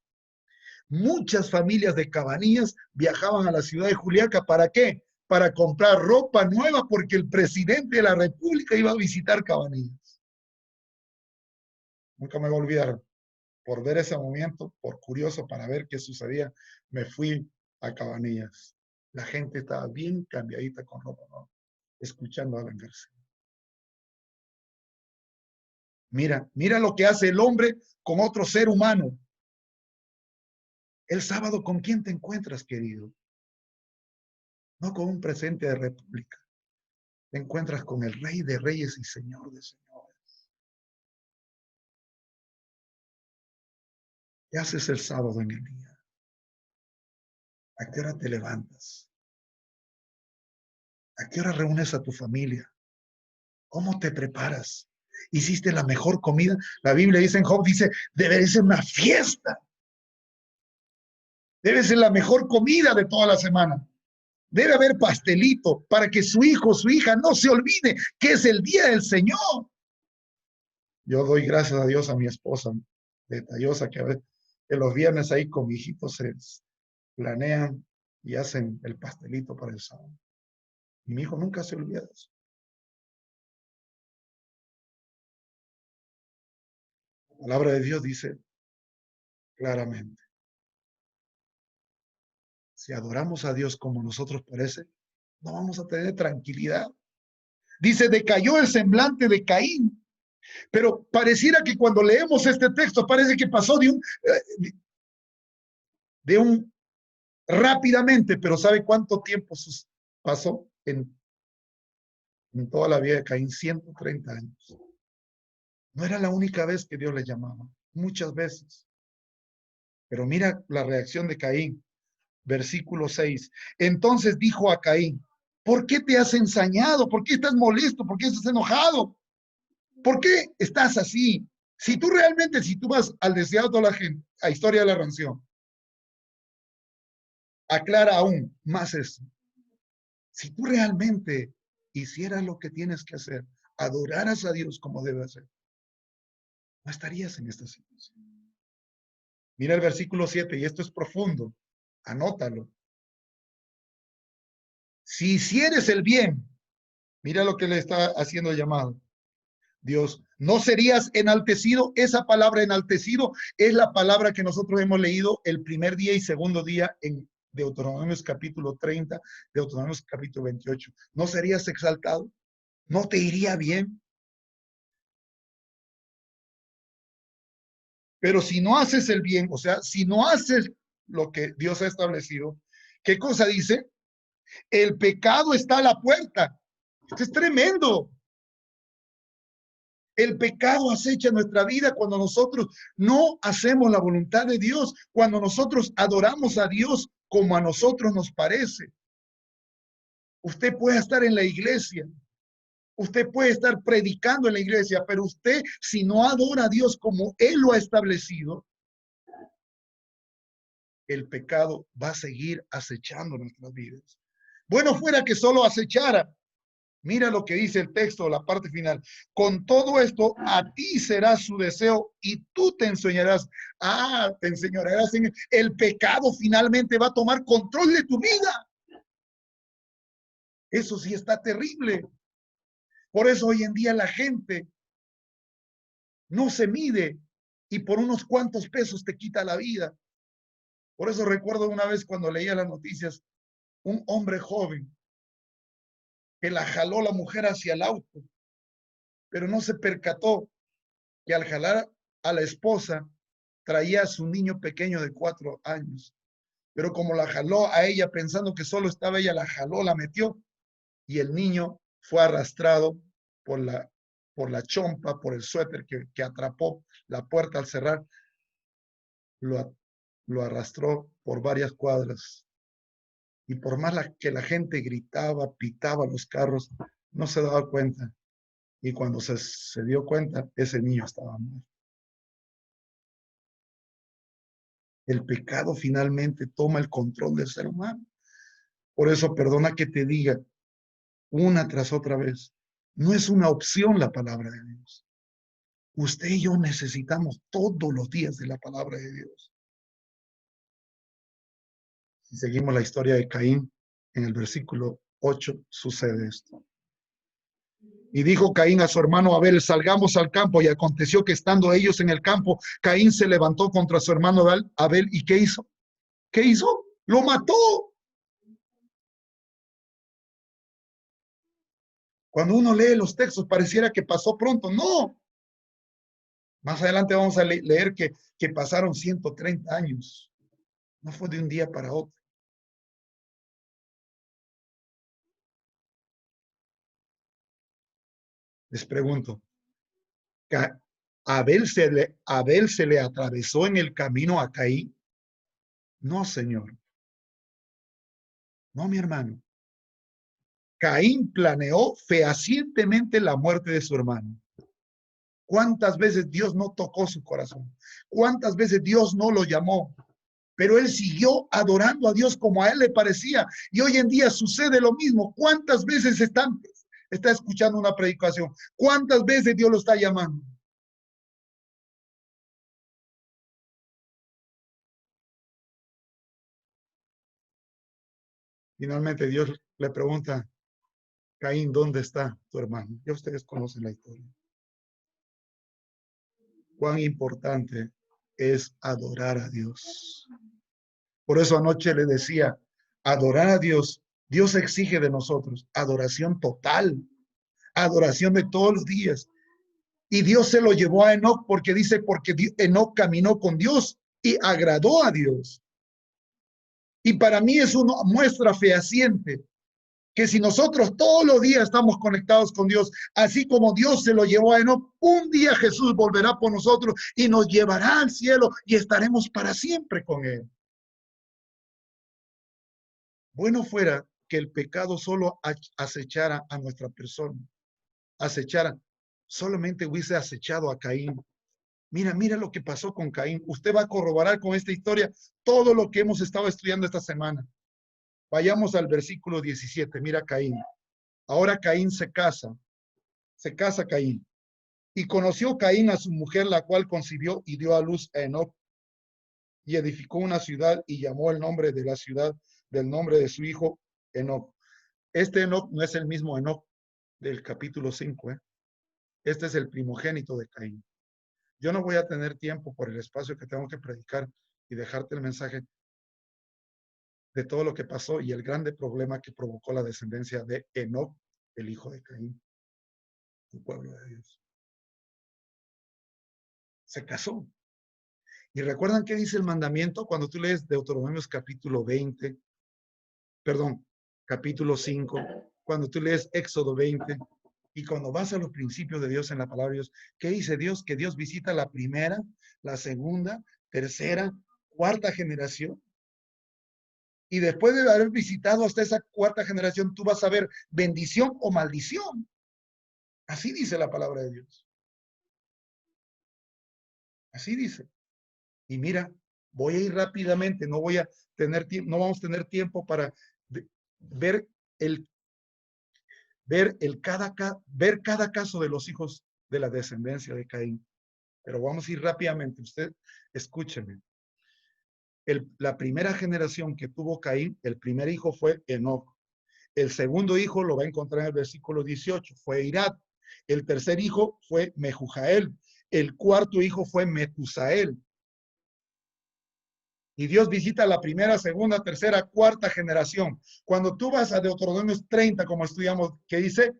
Speaker 6: Muchas familias de Cabanillas viajaban a la ciudad de Juliaca. ¿Para qué? Para comprar ropa nueva porque el presidente de la República iba a visitar Cabanillas. Nunca me voy a olvidar. Por ver ese momento, por curioso, para ver qué sucedía, me fui a Cabanillas. La gente estaba bien cambiadita con ropa, ¿no? Escuchando a Alan García. Mira lo que hace el hombre con otro ser humano. El sábado, ¿con quién te encuentras, querido? No con un presente de república. Te encuentras con el Rey de Reyes y Señor de Señores. ¿Qué haces el sábado en el día? ¿A qué hora te levantas? ¿A qué hora reúnes a tu familia? ¿Cómo te preparas? ¿Hiciste la mejor comida? La Biblia dice en Job, dice, debe ser una fiesta. Debe ser la mejor comida de toda la semana. Debe haber pastelito para que su hijo, su hija no se olvide que es el día del Señor. Yo doy gracias a Dios a mi esposa detallosa que los viernes ahí con mi hijito se planean y hacen el pastelito para el sábado. Y mi hijo nunca se olvida de eso. La palabra de Dios dice claramente, si adoramos a Dios como nosotros parece, no vamos a tener tranquilidad. Dice, decayó el semblante de Caín. Pero pareciera que cuando leemos este texto parece que pasó de un rápidamente, pero ¿sabe cuánto tiempo pasó en toda la vida de Caín? 130 años. No era la única vez que Dios le llamaba, muchas veces. Pero mira la reacción de Caín, versículo 6. Entonces dijo a Caín, ¿por qué te has ensañado? ¿Por qué estás molesto? ¿Por qué estás enojado? ¿Por qué estás así? Si tú vas al deseado de toda la gente, a Historia de la Redención, aclara aún más esto. Si tú realmente hicieras lo que tienes que hacer, adoraras a Dios como debe hacer, no estarías en esta situación. Mira el versículo 7, y esto es profundo, anótalo. Si hicieres el bien, mira lo que le está haciendo llamado Dios, ¿no serías enaltecido? Esa palabra enaltecido es la palabra que nosotros hemos leído el primer día y segundo día en Deuteronomios capítulo 30, Deuteronomios capítulo 28. ¿No serías exaltado? ¿No te iría bien? Pero si no haces el bien, o sea, si no haces lo que Dios ha establecido, ¿qué cosa dice? El pecado está a la puerta. Esto es tremendo. El pecado acecha nuestra vida cuando nosotros no hacemos la voluntad de Dios, cuando nosotros adoramos a Dios como a nosotros nos parece. Usted puede estar en la iglesia, Usted puede estar predicando en la iglesia, pero usted, si no adora a Dios como Él lo ha establecido, el pecado va a seguir acechando nuestras vidas. Bueno fuera que solo acechara. Mira lo que dice el texto, la parte final. Con todo esto, a ti será su deseo y tú te enseñarás. Te enseñarás. El pecado finalmente va a tomar control de tu vida. Eso sí está terrible. Por eso hoy en día la gente no se mide y por unos cuantos pesos te quita la vida. Por eso recuerdo una vez cuando leía las noticias, un hombre joven que la jaló la mujer hacia el auto, pero no se percató que al jalar a la esposa traía a su niño pequeño de 4 años. Pero como la jaló a ella pensando que solo estaba ella, la jaló, la metió y el niño fue arrastrado por la chompa, por el suéter que atrapó la puerta al cerrar, lo arrastró por varias cuadras. Y por más que la gente gritaba, pitaba los carros, no se daba cuenta. Y cuando se dio cuenta, ese niño estaba muerto. El pecado finalmente toma el control del ser humano. Por eso, perdona que te diga una tras otra vez, no es una opción la palabra de Dios. Usted y yo necesitamos todos los días de la palabra de Dios. Si seguimos la historia de Caín, en el versículo 8 sucede esto. Y dijo Caín a su hermano Abel, salgamos al campo. Y aconteció que estando ellos en el campo, Caín se levantó contra su hermano Abel. ¿Y qué hizo? ¿Qué hizo? Lo mató. Cuando uno lee los textos pareciera que pasó pronto. No. Más adelante vamos a leer que pasaron 130 años. No fue de un día para otro. Les pregunto, ¿Abel se le atravesó en el camino a Caín? No, señor. No, mi hermano. Caín planeó fehacientemente la muerte de su hermano. ¿Cuántas veces Dios no tocó su corazón? ¿Cuántas veces Dios no lo llamó? Pero él siguió adorando a Dios como a él le parecía. Y hoy en día sucede lo mismo. ¿Cuántas veces está escuchando una predicación? ¿Cuántas veces Dios lo está llamando? Finalmente Dios le pregunta, Caín, ¿dónde está tu hermano? Ya ustedes conocen la historia. Cuán importante es adorar a Dios. Por eso anoche le decía, adorar a Dios, Dios exige de nosotros adoración total, adoración de todos los días. Y Dios se lo llevó a Enoc porque dice, porque Enoc caminó con Dios y agradó a Dios. Y para mí es una muestra fehaciente que si nosotros todos los días estamos conectados con Dios, así como Dios se lo llevó a Enoc, un día Jesús volverá por nosotros y nos llevará al cielo y estaremos para siempre con Él. Bueno fuera que el pecado solo acechara a nuestra persona, solamente hubiese acechado a Caín. Mira lo que pasó con Caín. Usted va a corroborar con esta historia todo lo que hemos estado estudiando esta semana. Vayamos al versículo 17. Mira Caín. Ahora Caín se casa Caín. Y conoció Caín a su mujer, la cual concibió y dio a luz a Enoc. Y edificó una ciudad y llamó el nombre de la ciudad del nombre de su hijo Enoc. Este Enoc no es el mismo Enoc del capítulo 5. Este es el primogénito de Caín. Yo no voy a tener tiempo por el espacio que tengo que predicar y dejarte el mensaje de todo lo que pasó y el grande problema que provocó la descendencia de Enoc, el hijo de Caín, el pueblo de Dios. Se casó. Y recuerdan qué dice el mandamiento cuando tú lees Deuteronomios capítulo 5, cuando tú lees Éxodo 20, y cuando vas a los principios de Dios en la palabra de Dios, ¿qué dice Dios? Que Dios visita la primera, la segunda, tercera, cuarta generación. Y después de haber visitado hasta esa cuarta generación, tú vas a ver bendición o maldición. Así dice la palabra de Dios. Así dice. Y mira, voy a ir rápidamente, no voy a tener tiempo, no vamos a tener tiempo para ver cada caso de los hijos de la descendencia de Caín. Pero vamos a ir rápidamente. Usted, escúcheme. La primera generación que tuvo Caín, el primer hijo fue Enoc. El segundo hijo lo va a encontrar en el versículo 18, fue Irad. El tercer hijo fue Mehujael. El cuarto hijo fue Metusael. Y Dios visita la primera, segunda, tercera, cuarta generación. Cuando tú vas a Deuteronomios 30, como estudiamos, que dice,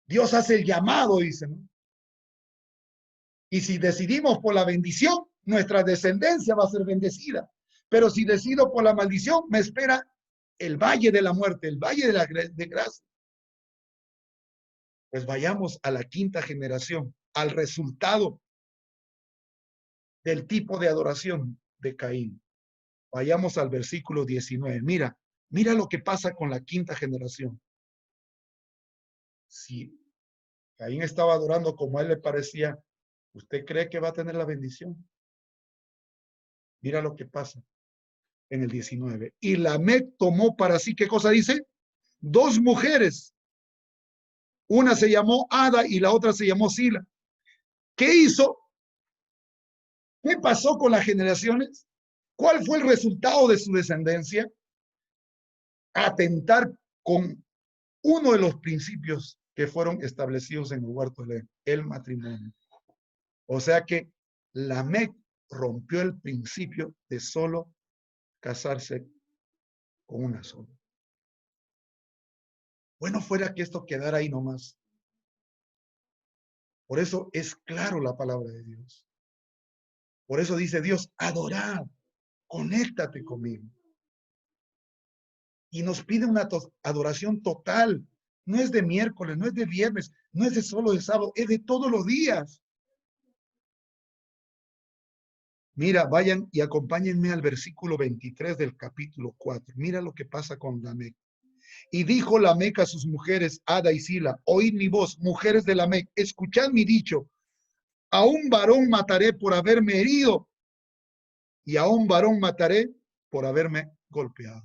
Speaker 6: Dios hace el llamado, dice, ¿no? Y si decidimos por la bendición, nuestra descendencia va a ser bendecida. Pero si decido por la maldición, me espera el valle de la muerte, el valle de la desgracia. Pues vayamos a la quinta generación, al resultado del tipo de adoración de Caín. Vayamos al versículo 19. Mira lo que pasa con la quinta generación. Si Caín estaba adorando como a él le parecía, ¿usted cree que va a tener la bendición? Mira lo que pasa en el 19. Y Lamec tomó para sí, ¿qué cosa dice? 2 mujeres. Una se llamó Ada y la otra se llamó Sila. ¿Qué hizo? ¿Qué pasó con las generaciones? ¿Cuál fue el resultado de su descendencia? Atentar con uno de los principios que fueron establecidos en el huerto de Edén, el matrimonio. O sea que Lamec rompió el principio de solo casarse con una sola. Bueno, fuera que esto quedara ahí nomás. Por eso es claro la palabra de Dios. Por eso dice Dios, adorad, conéctate conmigo. Y nos pide una adoración total. No es de miércoles, no es de viernes, no es de solo de sábado, es de todos los días. Mira, vayan y acompáñenme al versículo 23 del capítulo 4. Mira lo que pasa con Lamec. Y dijo Lamec a sus mujeres, Ada y Sila, oíd mi voz, mujeres de Lamec, escuchad mi dicho. A un varón mataré por haberme herido, y a un varón mataré por haberme golpeado.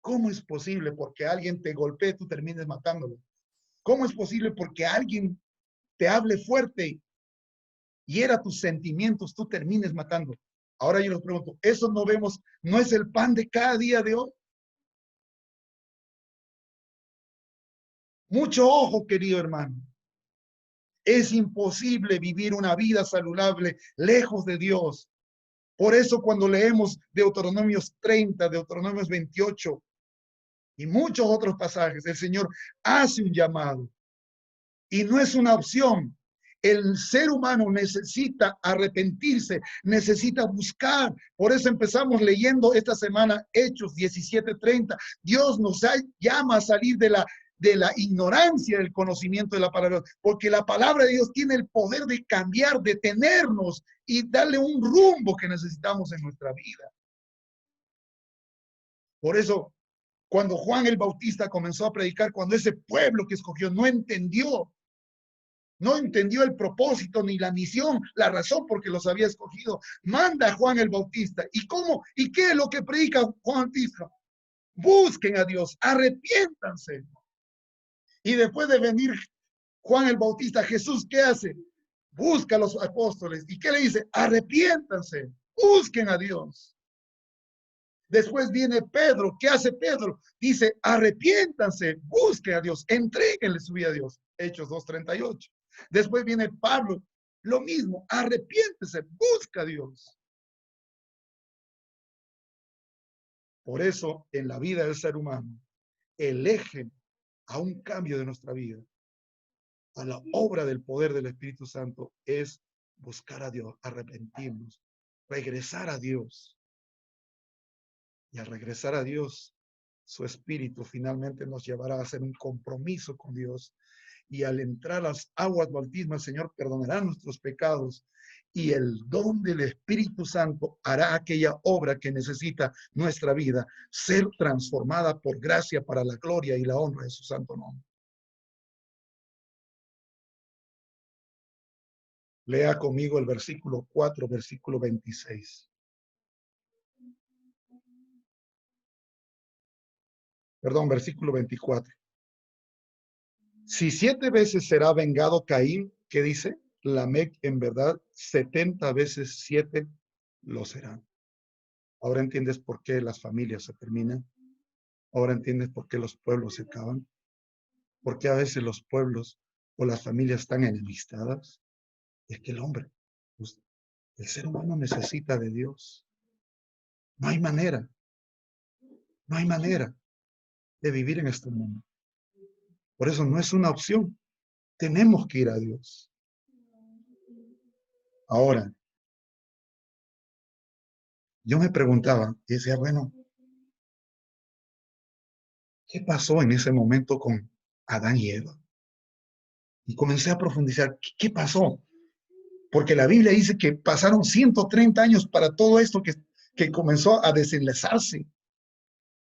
Speaker 6: ¿Cómo es posible porque alguien te golpee, tú termines matándolo? ¿Cómo es posible porque alguien te hable fuerte y hiera tus sentimientos, tú termines matando? Ahora yo les pregunto, ¿eso no vemos, no es el pan de cada día de hoy? Mucho ojo, querido hermano. Es imposible vivir una vida saludable lejos de Dios. Por eso cuando leemos Deuteronomios 30, Deuteronomios 28 y muchos otros pasajes, el Señor hace un llamado. Y no es una opción. El ser humano necesita arrepentirse, necesita buscar. Por eso empezamos leyendo esta semana Hechos 17:30. Dios nos llama a salir de la ignorancia del conocimiento de la palabra, porque la palabra de Dios tiene el poder de cambiar, de detenernos y darle un rumbo que necesitamos en nuestra vida. Por eso, cuando Juan el Bautista comenzó a predicar, cuando ese pueblo que escogió no entendió el propósito ni la misión, la razón por que los había escogido, manda a Juan el Bautista. ¿Y cómo? ¿Y qué es lo que predica Juan el Bautista? Busquen a Dios, arrepiéntanse. Y después de venir Juan el Bautista, Jesús, ¿qué hace? Busca a los apóstoles. ¿Y qué le dice? Arrepiéntanse, busquen a Dios. Después viene Pedro. ¿Qué hace Pedro? Dice, arrepiéntanse, busquen a Dios, entréguenle su vida a Dios. Hechos 2:38. Después viene Pablo. Lo mismo, arrepiéntese, busca a Dios. Por eso, en la vida del ser humano, el eje a un cambio de nuestra vida, a la obra del poder del Espíritu Santo, es buscar a Dios, arrepentirnos, regresar a Dios. Y al regresar a Dios, su Espíritu finalmente nos llevará a hacer un compromiso con Dios. Y al entrar a las aguas bautismas, el Señor perdonará nuestros pecados. Y el don del Espíritu Santo hará aquella obra que necesita nuestra vida, ser transformada por gracia para la gloria y la honra de su santo nombre. Lea conmigo el versículo 4, versículo 26. Perdón, versículo 24. Si 7 veces será vengado Caín, ¿qué dice? Lamec en verdad 70 veces 7 lo serán. Ahora entiendes por qué las familias se terminan. Ahora entiendes por qué los pueblos se acaban. Por qué a veces los pueblos o las familias están enemistadas. Es que el hombre, pues, el ser humano necesita de Dios. No hay manera de vivir en este mundo. Por eso no es una opción. Tenemos que ir a Dios. Ahora, yo me preguntaba y decía, bueno, ¿qué pasó en ese momento con Adán y Eva? Y comencé a profundizar, ¿qué pasó? Porque la Biblia dice que pasaron 130 años para todo esto que comenzó a desenlazarse.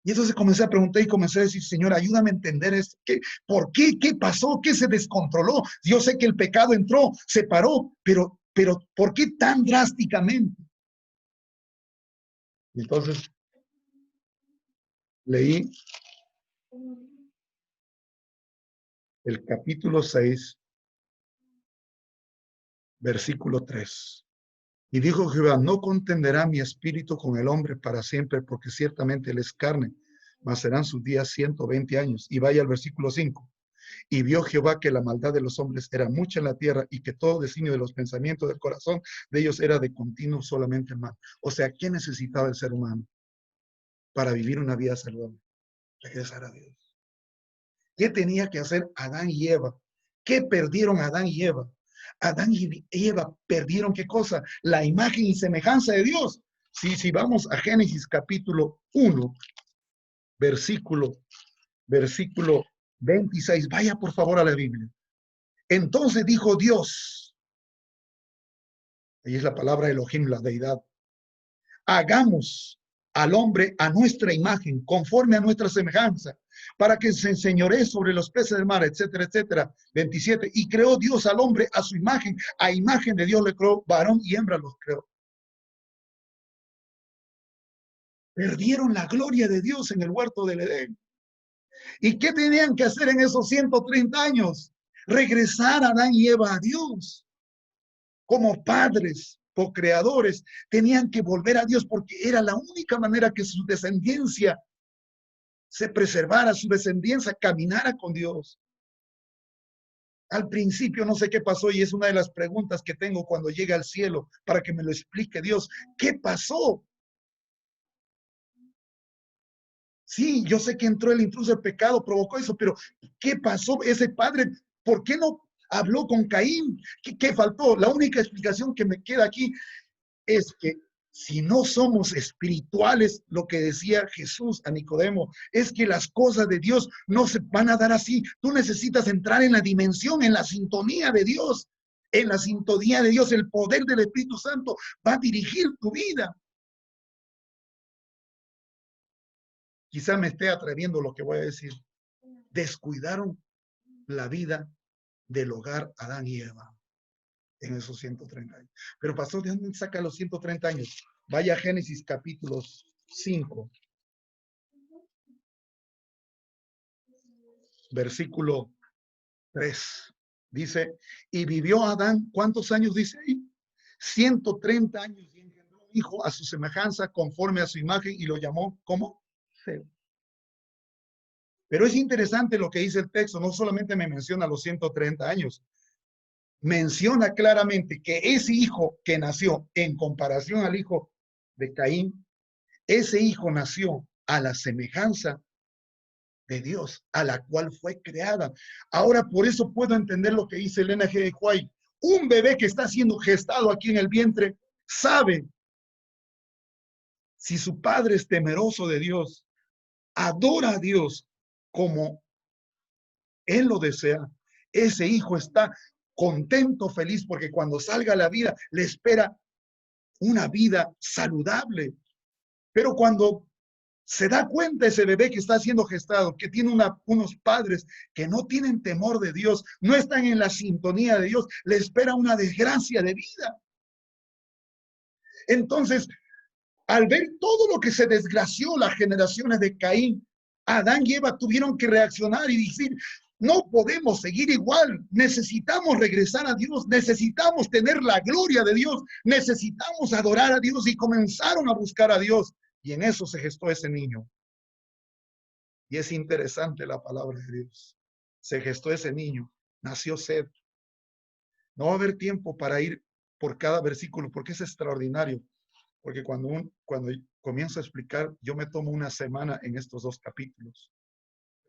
Speaker 6: Y entonces comencé a preguntar y comencé a decir, Señor, ayúdame a entender esto. ¿Por qué? ¿Qué pasó? ¿Qué se descontroló? Yo sé que el pecado entró, se paró, pero ¿por qué tan drásticamente? Y entonces leí el capítulo 6, versículo 3. Y dijo Jehová, no contenderá mi espíritu con el hombre para siempre, porque ciertamente él es carne, mas serán sus días 120 años. Y vaya al versículo 5. Y vio Jehová que la maldad de los hombres era mucha en la tierra y que todo designio de los pensamientos del corazón de ellos era de continuo solamente mal. O sea, ¿qué necesitaba el ser humano para vivir una vida saludable? Regresar a Dios. ¿Qué tenía que hacer Adán y Eva? ¿Qué perdieron Adán y Eva? Adán y Eva perdieron ¿qué cosa? La imagen y semejanza de Dios. Si vamos a Génesis capítulo 1, versículo 26, vaya por favor a la Biblia. Entonces dijo Dios, ahí es la palabra Elohim, la deidad, hagamos al hombre a nuestra imagen, conforme a nuestra semejanza, para que se enseñoree sobre los peces del mar, etcétera, etcétera. 27. Y creó Dios al hombre a su imagen, a imagen de Dios le creó, varón y hembra los creó. Perdieron la gloria de Dios en el huerto del Edén. ¿Y qué tenían que hacer en esos 130 años? Regresar a Adán y Eva a Dios. Como padres, co-creadores, tenían que volver a Dios porque era la única manera que su descendencia se preservara, su descendencia caminara con Dios. Al principio no sé qué pasó y es una de las preguntas que tengo cuando llegue al cielo para que me lo explique Dios. ¿Qué pasó? Sí, yo sé que entró el intruso, el pecado provocó eso, pero ¿qué pasó? Ese padre, ¿por qué no habló con Caín? ¿Qué faltó? La única explicación que me queda aquí es que si no somos espirituales, lo que decía Jesús a Nicodemo, es que las cosas de Dios no se van a dar así. Tú necesitas entrar en la dimensión, en la sintonía de Dios. En la sintonía de Dios, el poder del Espíritu Santo va a dirigir tu vida. Quizá me esté atreviendo lo que voy a decir. Descuidaron la vida del hogar Adán y Eva en esos 130 años. Pero pastor, ¿de dónde saca los 130 años? Vaya a Génesis capítulo 5, versículo 3. Dice, y vivió Adán, ¿cuántos años dice ahí? 130 años y engendró un hijo a su semejanza, conforme a su imagen, y lo llamó, ¿cómo? Seo. Pero es interesante lo que dice el texto, no solamente me menciona los 130 años, menciona claramente que ese hijo que nació en comparación al hijo de Caín, ese hijo nació a la semejanza de Dios, a la cual fue creada. Ahora, por eso puedo entender lo que dice Elena G. de White. Un bebé que está siendo gestado aquí en el vientre sabe si su padre es temeroso de Dios, adora a Dios como él lo desea. Ese hijo está contento, feliz, porque cuando salga a la vida le espera una vida saludable. Pero cuando Se da cuenta ese bebé que está siendo gestado, que tiene unos padres que no tienen temor de Dios, no están en la sintonía de Dios, le espera una desgracia de vida. Entonces, al ver todo lo que se desgració las generaciones de Caín, Adán y Eva tuvieron que reaccionar y decir, no podemos seguir igual, necesitamos regresar a Dios, necesitamos tener la gloria de Dios, necesitamos adorar a Dios, y comenzaron a buscar a Dios, y en eso se gestó ese niño. Y es interesante la palabra de Dios. Se gestó ese niño, nació Set. No va a haber tiempo para ir por cada versículo, porque es extraordinario. Porque cuando comienzo a explicar, yo me tomo una semana en estos 2 capítulos.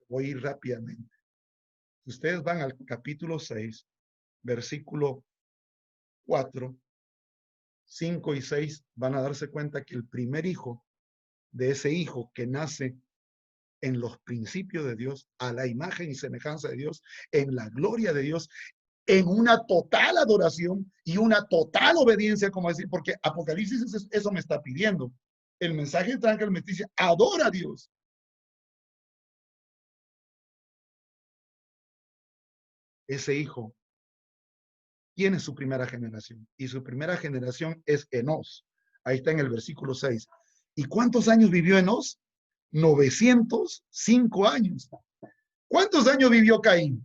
Speaker 6: Voy a ir rápidamente. Ustedes van al capítulo 6, versículo 4, 5 y 6, van a darse cuenta que el primer hijo de ese hijo que nace en los principios de Dios, a la imagen y semejanza de Dios, en la gloria de Dios, en una total adoración y una total obediencia, como decir, porque Apocalipsis eso me está pidiendo. El mensaje de Ángel me dice, adora a Dios. Ese hijo tiene su primera generación, y su primera generación es Enós. Ahí está en el versículo 6. ¿Y cuántos años vivió Enós? 905 años. ¿Cuántos años vivió Caín?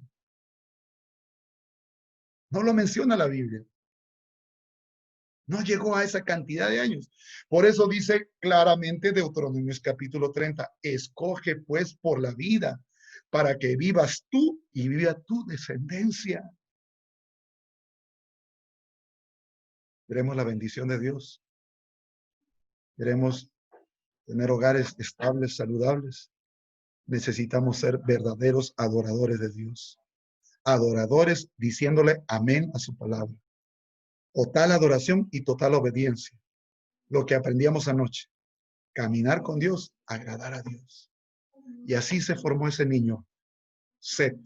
Speaker 6: No lo menciona la Biblia. No llegó a esa cantidad de años. Por eso dice claramente Deuteronomios capítulo 30, escoge pues por la vida, para que vivas tú y viva tu descendencia. Veremos la bendición de Dios. Queremos tener hogares estables, saludables. Necesitamos ser verdaderos adoradores de Dios. Adoradores diciéndole amén a su palabra. Total adoración y total obediencia. Lo que aprendíamos anoche. Caminar con Dios, agradar a Dios. Y así se formó ese niño, Set.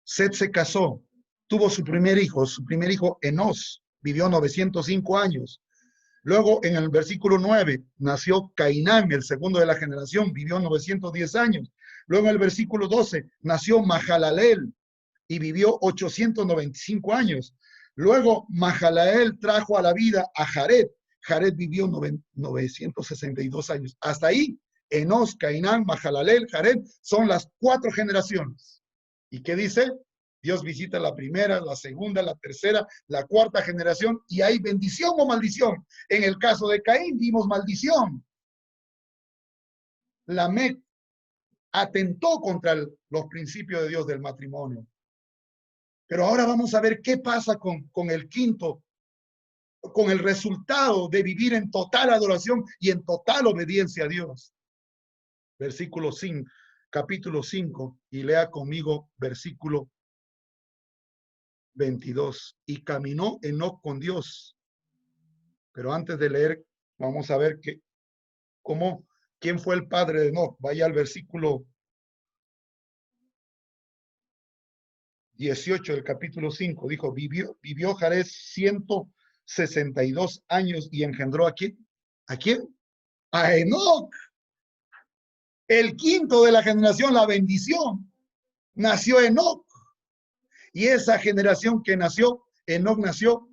Speaker 6: Set se casó, tuvo su primer hijo Enós, vivió 905 años. Luego en el versículo 9 nació Cainán, el segundo de la generación, vivió 910 años. Luego en el versículo 12 nació Mahalaleel y vivió 895 años. Luego Mahalaleel trajo a la vida a Jared. Jared vivió 962 años. Hasta ahí, Enós, Cainán, Mahalaleel, Jared son las 4 generaciones. ¿Y qué dice? Dios visita la primera, la segunda, la tercera, la 4ª generación, y hay bendición o maldición. En el caso de Caín vimos maldición. Lamec atentó contra los principios de Dios del matrimonio. Pero ahora vamos a ver qué pasa con el quinto, con el resultado de vivir en total adoración y en total obediencia a Dios. Versículo 5, capítulo 5, y lea conmigo versículo 22. Y caminó Enoc con Dios. Pero antes de leer, vamos a ver quién fue el padre de Enoc. Vaya al versículo 18 del capítulo 5. Dijo, vivió Jared 162 años y engendró ¿a quién? ¿A quién? A Enoc. El quinto de la generación, la bendición. Nació Enoc. Y esa generación que nació, Enoc nació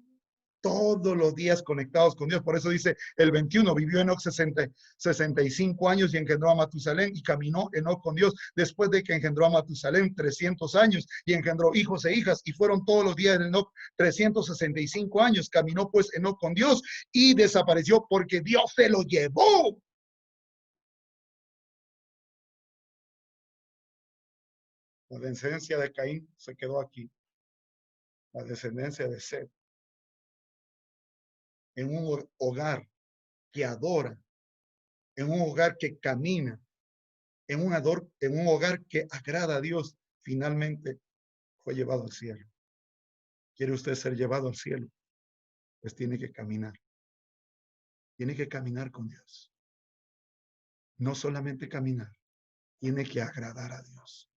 Speaker 6: todos los días conectados con Dios. Por eso dice el 21, vivió Enoc 65 años y engendró a Matusalén, y caminó Enoc con Dios después de que engendró a Matusalén 300 años y engendró hijos e hijas, y fueron todos los días de Enoc 365 años. Caminó pues Enoc con Dios y desapareció porque Dios se lo llevó. La descendencia de Caín se quedó aquí. La descendencia de Set. En un hogar que adora, en un hogar que camina, en un hogar que agrada a Dios, finalmente fue llevado al cielo. ¿Quiere usted ser llevado al cielo? Pues tiene que caminar. Tiene que caminar con Dios. No solamente caminar, tiene que agradar a Dios.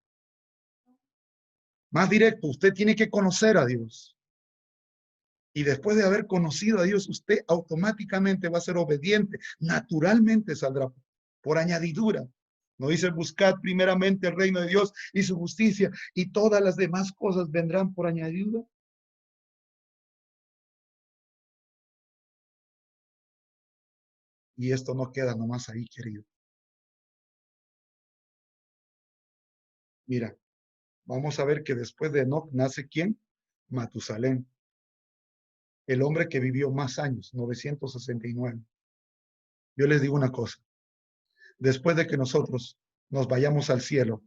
Speaker 6: Más directo, usted tiene que conocer a Dios. Y después de haber conocido a Dios, usted automáticamente va a ser obediente. Naturalmente saldrá por añadidura. No dice buscad primeramente el reino de Dios y su justicia y todas las demás cosas vendrán por añadidura. Y esto no queda nomás ahí, querido. Mira, vamos a ver que después de Enoc nace ¿quién? Matusalén, el hombre que vivió más años, 969. Yo les digo una cosa, después de que nosotros nos vayamos al cielo,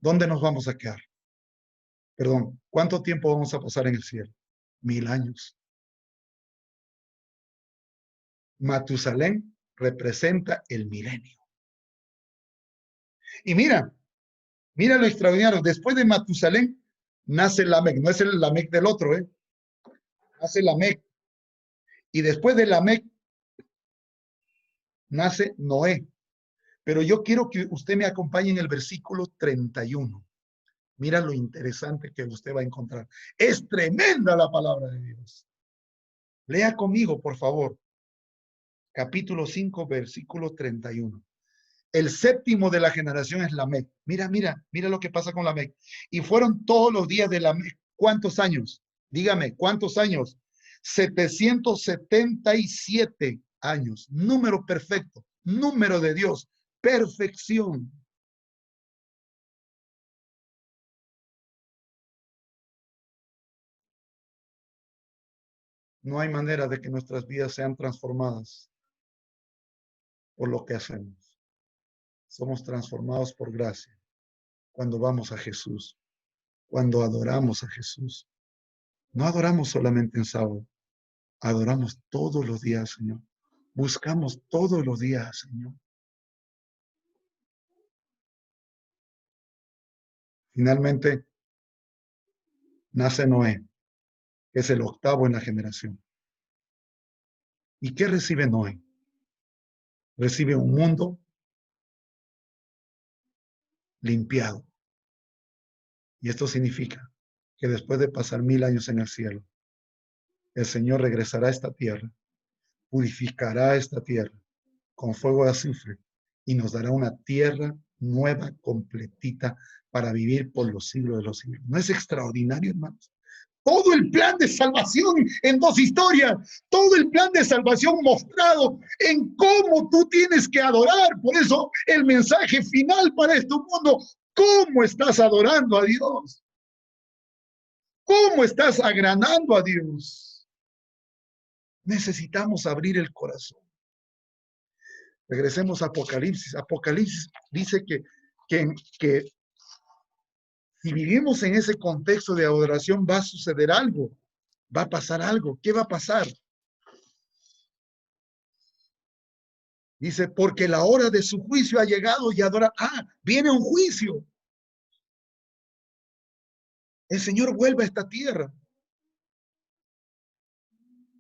Speaker 6: ¿dónde nos vamos a quedar? Perdón, ¿cuánto tiempo vamos a pasar en el cielo? 1000 años. Matusalén representa el milenio. Y mira lo extraordinario, después de Matusalén nace Lamec, no es el Lamec del otro, nace Lamec. Y después de Lamec nace Noé. Pero yo quiero que usted me acompañe en el versículo 31. Mira lo interesante que usted va a encontrar. Es tremenda la palabra de Dios. Lea conmigo, por favor. Capítulo 5, versículo 31. El séptimo de la generación es Lamec. Mira lo que pasa con Lamec. Y fueron todos los días de Lamec. ¿Cuántos años? Dígame, ¿cuántos años? 777 años. Número perfecto. Número de Dios. Perfección. No hay manera de que nuestras vidas sean transformadas por lo que hacemos. Somos transformados por gracia cuando vamos a Jesús, cuando adoramos a Jesús. No adoramos solamente en sábado, adoramos todos los días, Señor. Buscamos todos los días, Señor. Finalmente, nace Noé, que es el octavo en la generación. ¿Y qué recibe Noé? Recibe un mundo limpiado. Y esto significa que después de pasar 1000 años en el cielo, el Señor regresará a esta tierra, purificará esta tierra con fuego de azufre y nos dará una tierra nueva, completita, para vivir por los siglos de los siglos. ¿No es extraordinario, hermanos? Todo el plan de salvación en 2 historias, todo el plan de salvación mostrado en cómo tú tienes que adorar. Por eso el mensaje final para este mundo, ¿cómo estás adorando a Dios? ¿Cómo estás agradando a Dios? Necesitamos abrir el corazón. Regresemos a Apocalipsis. Apocalipsis dice que si vivimos en ese contexto de adoración va a suceder algo, va a pasar algo. ¿Qué va a pasar? Dice, porque la hora de su juicio ha llegado y adorar. Viene un juicio. El Señor vuelve a esta tierra.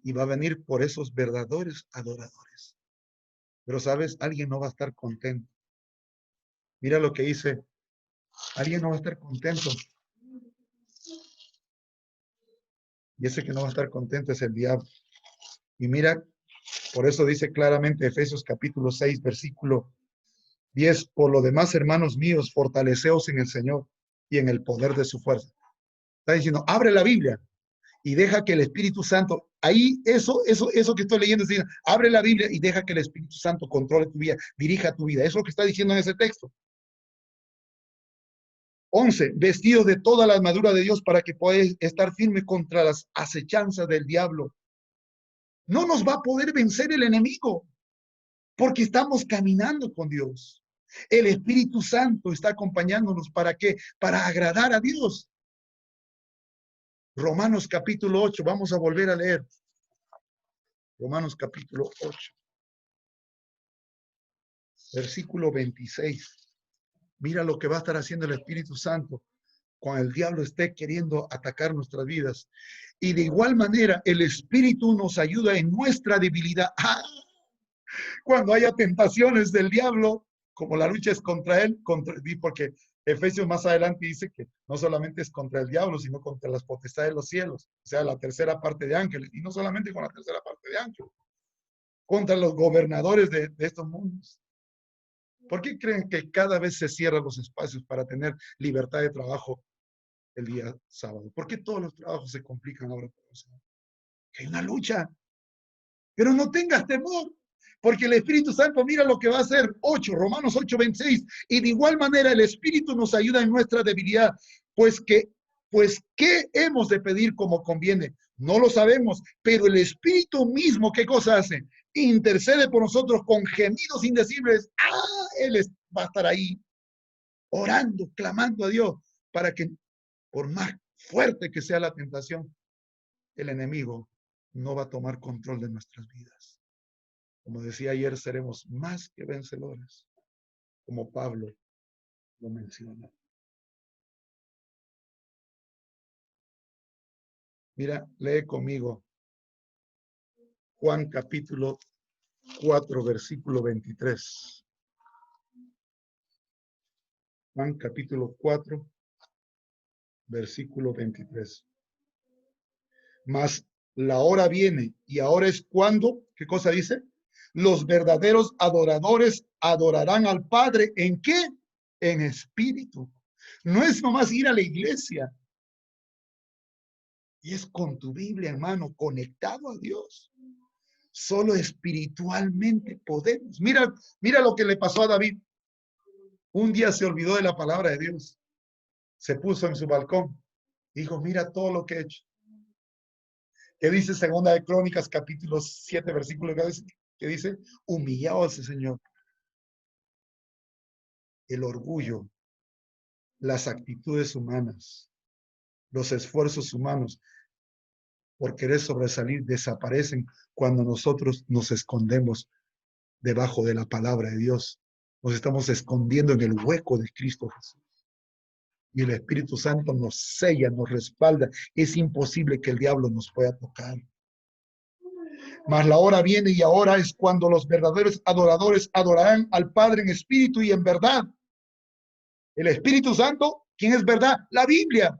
Speaker 6: Y va a venir por esos verdaderos adoradores. Pero, ¿sabes? Alguien no va a estar contento. Mira lo que dice. Alguien no va a estar contento. Y ese que no va a estar contento es el diablo. Y mira, por eso dice claramente Efesios capítulo 6, versículo 10. Por lo demás, hermanos míos, fortaleceos en el Señor y en el poder de su fuerza. Está diciendo, abre la Biblia y deja que el Espíritu Santo, ahí eso que estoy leyendo, es decir, abre la Biblia y deja que el Espíritu Santo controle tu vida, dirija tu vida. Eso es lo que está diciendo en ese texto. 11, vestidos de toda la armadura de Dios para que podáis estar firme contra las acechanzas del diablo. No nos va a poder vencer el enemigo, porque estamos caminando con Dios. El Espíritu Santo está acompañándonos. ¿Para qué? Para agradar a Dios. Romanos capítulo 8, vamos a volver a leer. Romanos capítulo 8, versículo 26. Mira lo que va a estar haciendo el Espíritu Santo cuando el diablo esté queriendo atacar nuestras vidas. Y de igual manera, el Espíritu nos ayuda en nuestra debilidad. Cuando haya tentaciones del diablo, como la lucha es contra él, porque Efesios más adelante dice que no solamente es contra el diablo, sino contra las potestades de los cielos, o sea, la tercera parte de ángeles, y no solamente con la tercera parte de ángeles, contra los gobernadores de estos mundos. ¿Por qué creen que cada vez se cierran los espacios para tener libertad de trabajo el día sábado? ¿Por qué todos los trabajos se complican ahora? Hay una lucha. Pero no tengas temor, porque el Espíritu Santo, mira lo que va a hacer. Romanos 8:26. Y de igual manera el Espíritu nos ayuda en nuestra debilidad. Pues, ¿qué hemos de pedir como conviene? No lo sabemos, pero el Espíritu mismo, ¿qué cosa hace? Intercede por nosotros con gemidos indecibles. Él va a estar ahí, orando, clamando a Dios, para que, por más fuerte que sea la tentación, el enemigo no va a tomar control de nuestras vidas. Como decía ayer, seremos más que vencedores, como Pablo lo menciona. Mira, lee conmigo Juan capítulo 4, versículo 23. Juan capítulo 4, versículo 23. Mas la hora viene y ahora es cuando, ¿qué cosa dice? Los verdaderos adoradores adorarán al Padre. ¿En qué? En espíritu. No es nomás ir a la iglesia. Y es con tu Biblia, hermano, conectado a Dios. Solo espiritualmente podemos. Mira lo que le pasó a David. Un día se olvidó de la palabra de Dios. Se puso en su balcón. Dijo, mira todo lo que he hecho. ¿Qué dice Segunda de Crónicas, capítulo 7, versículo 10? Que dice, humillaos, Señor. El orgullo, las actitudes humanas, los esfuerzos humanos por querer sobresalir desaparecen cuando nosotros nos escondemos debajo de la palabra de Dios. Nos estamos escondiendo en el hueco de Cristo Jesús. Y el Espíritu Santo nos sella, nos respalda. Es imposible que el diablo nos pueda tocar. Mas la hora viene y ahora es cuando los verdaderos adoradores adorarán al Padre en espíritu y en verdad. El Espíritu Santo, ¿quién es verdad? La Biblia.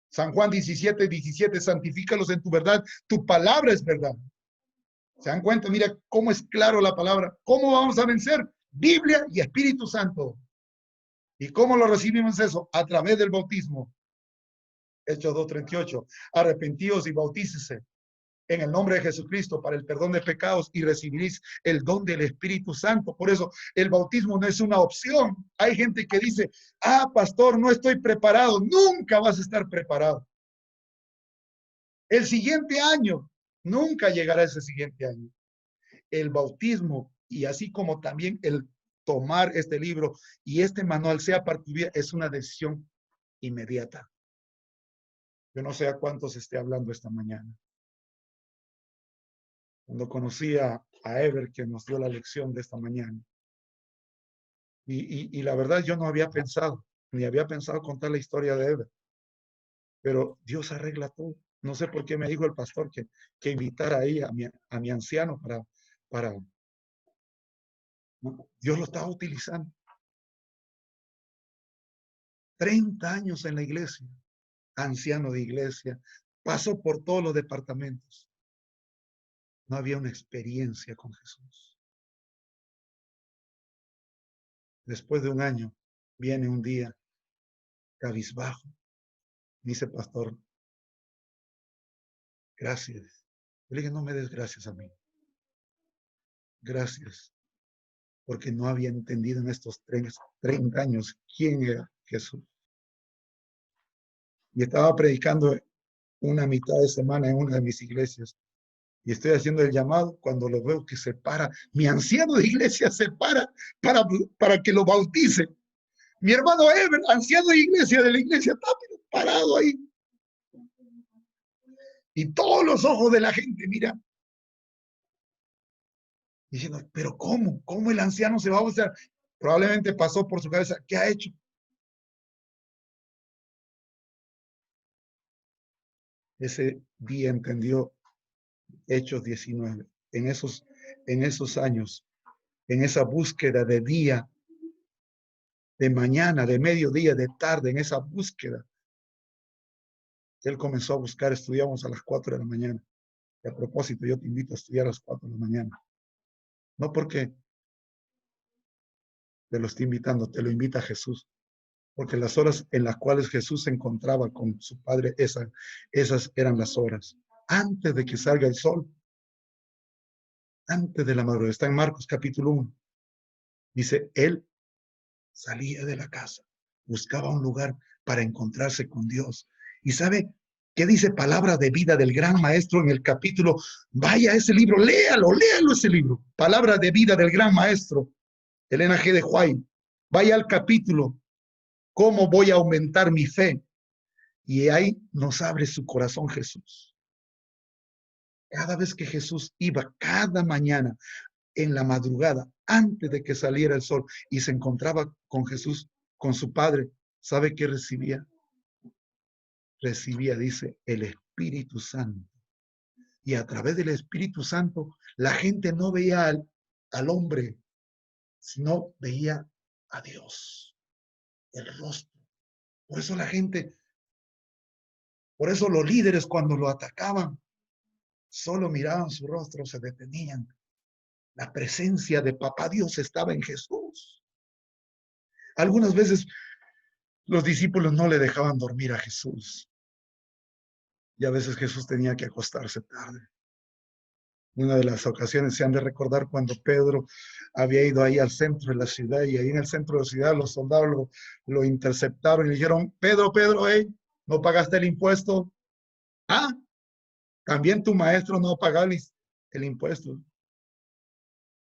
Speaker 6: San Juan 17:17, santifícalos en tu verdad. Tu palabra es verdad. ¿Se dan cuenta? Mira cómo es claro la palabra. ¿Cómo vamos a vencer? Biblia y Espíritu Santo. ¿Y cómo lo recibimos eso? A través del bautismo. Hechos 2:38. Arrepentíos y bautícese en el nombre de Jesucristo para el perdón de pecados y recibiréis el don del Espíritu Santo. Por eso el bautismo no es una opción. Hay gente que dice, pastor, no estoy preparado. Nunca vas a estar preparado. El siguiente año, nunca llegará ese siguiente año. El bautismo y así como también el tomar este libro y este manual sea para tu vida es una decisión inmediata. Yo no sé a cuántos esté hablando esta mañana. Cuando conocí a Ever, que nos dio la lección de esta mañana. Y la verdad yo no había pensado, ni había pensado contar la historia de Ever. Pero Dios arregla todo. No sé por qué me dijo el pastor que invitara ahí a mi anciano para ¿no? Dios lo estaba utilizando. 30 años en la iglesia, anciano de iglesia, pasó por todos los departamentos. No había una experiencia con Jesús. Después de un año, viene un día cabizbajo. Dice, pastor, gracias. Yo le dije, no me des gracias a mí. Gracias, porque no había entendido en estos 30 años quién era Jesús. Y estaba predicando una mitad de semana en una de mis iglesias. Y estoy haciendo el llamado cuando lo veo que se para. Mi anciano de iglesia se para para que lo bautice. Mi hermano Ever, anciano de iglesia, de la iglesia, está parado ahí. Y todos los ojos de la gente, mira. Diciendo, pero ¿cómo? ¿Cómo el anciano se va a bautizar? Probablemente pasó por su cabeza. ¿Qué ha hecho? Ese día entendió Hechos 19. En esos años, en esa búsqueda de día, de mañana, de mediodía, de tarde, en esa búsqueda, él comenzó a buscar. Estudiamos a las 4 de la mañana. Y a propósito, yo te invito a estudiar a las 4 de la mañana. No porque te lo está invitando, te lo invita Jesús. Porque las horas en las cuales Jesús se encontraba con su Padre, esas eran las horas. Antes de que salga el sol, antes de la madrugada. Está en Marcos capítulo 1. Dice, él salía de la casa, buscaba un lugar para encontrarse con Dios. ¿Y sabe qué dice Palabra de Vida del Gran Maestro en el capítulo? Vaya a ese libro, léalo ese libro. Palabra de Vida del Gran Maestro, Elena G. de White. Vaya al capítulo, ¿cómo voy a aumentar mi fe? Y ahí nos abre su corazón Jesús. Cada vez que Jesús iba, cada mañana, en la madrugada, antes de que saliera el sol, y se encontraba con Jesús, con su Padre, ¿sabe qué recibía? Recibía, dice, el Espíritu Santo. Y a través del Espíritu Santo, la gente no veía al hombre, sino veía a Dios, el rostro. Por eso la gente, por eso los líderes cuando lo atacaban, solo miraban su rostro, se detenían. La presencia de Papá Dios estaba en Jesús. Algunas veces los discípulos no le dejaban dormir a Jesús. Y a veces Jesús tenía que acostarse tarde. Una de las ocasiones se han de recordar cuando Pedro había ido ahí al centro de la ciudad, y ahí en el centro de la ciudad los soldados lo interceptaron y le dijeron, Pedro, hey, ¿no pagaste el impuesto? Ah, también tu maestro no pagaba el impuesto.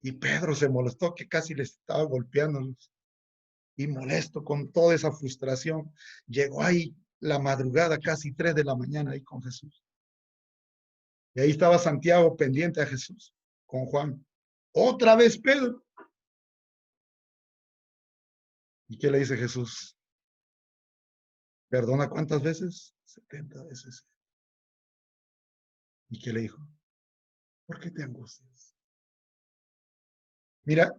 Speaker 6: Y Pedro se molestó, que casi les estaba golpeando. Y molesto con toda esa frustración, llegó ahí la madrugada, casi 3 de la mañana, ahí con Jesús. Y ahí estaba Santiago pendiente a Jesús, con Juan. Otra vez Pedro. ¿Y qué le dice Jesús? ¿Perdona cuántas veces? 70 veces. ¿Y qué le dijo? ¿Por qué te angustias? Mira,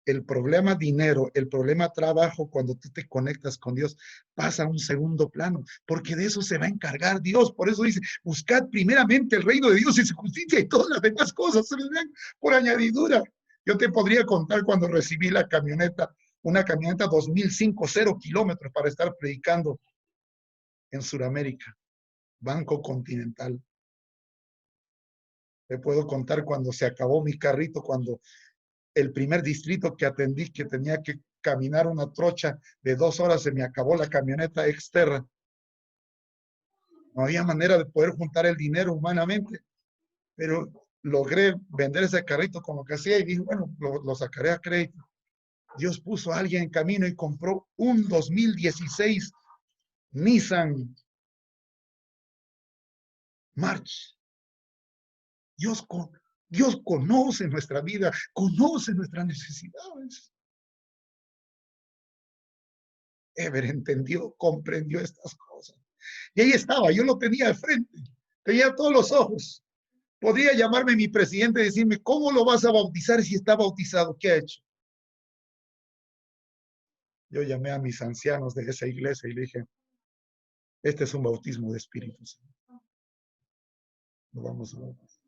Speaker 6: el problema dinero, el problema trabajo, cuando tú te conectas con Dios, pasa a un segundo plano, porque de eso se va a encargar Dios. Por eso dice, buscad primeramente el reino de Dios y su justicia, y todas las demás cosas se vendrán por añadidura. Yo te podría contar cuando recibí la camioneta, una camioneta 2005, 0 kilómetros para estar predicando en Sudamérica, Banco Continental. Te puedo contar cuando se acabó mi carrito, cuando el primer distrito que atendí, que tenía que caminar una trocha de 2 horas, se me acabó la camioneta externa. No había manera de poder juntar el dinero humanamente, pero logré vender ese carrito con lo que hacía y dije, bueno, lo sacaré a crédito. Dios puso a alguien en camino y compró un 2016 Nissan March. Dios conoce nuestra vida, conoce nuestras necesidades. Ever entendió, comprendió estas cosas. Y ahí estaba, yo lo tenía de frente, tenía todos los ojos. Podría llamarme mi presidente y decirme, ¿cómo lo vas a bautizar si está bautizado? ¿Qué ha hecho? Yo llamé a mis ancianos de esa iglesia y le dije, este es un bautismo de Espíritu Santo. Lo vamos a bautizar.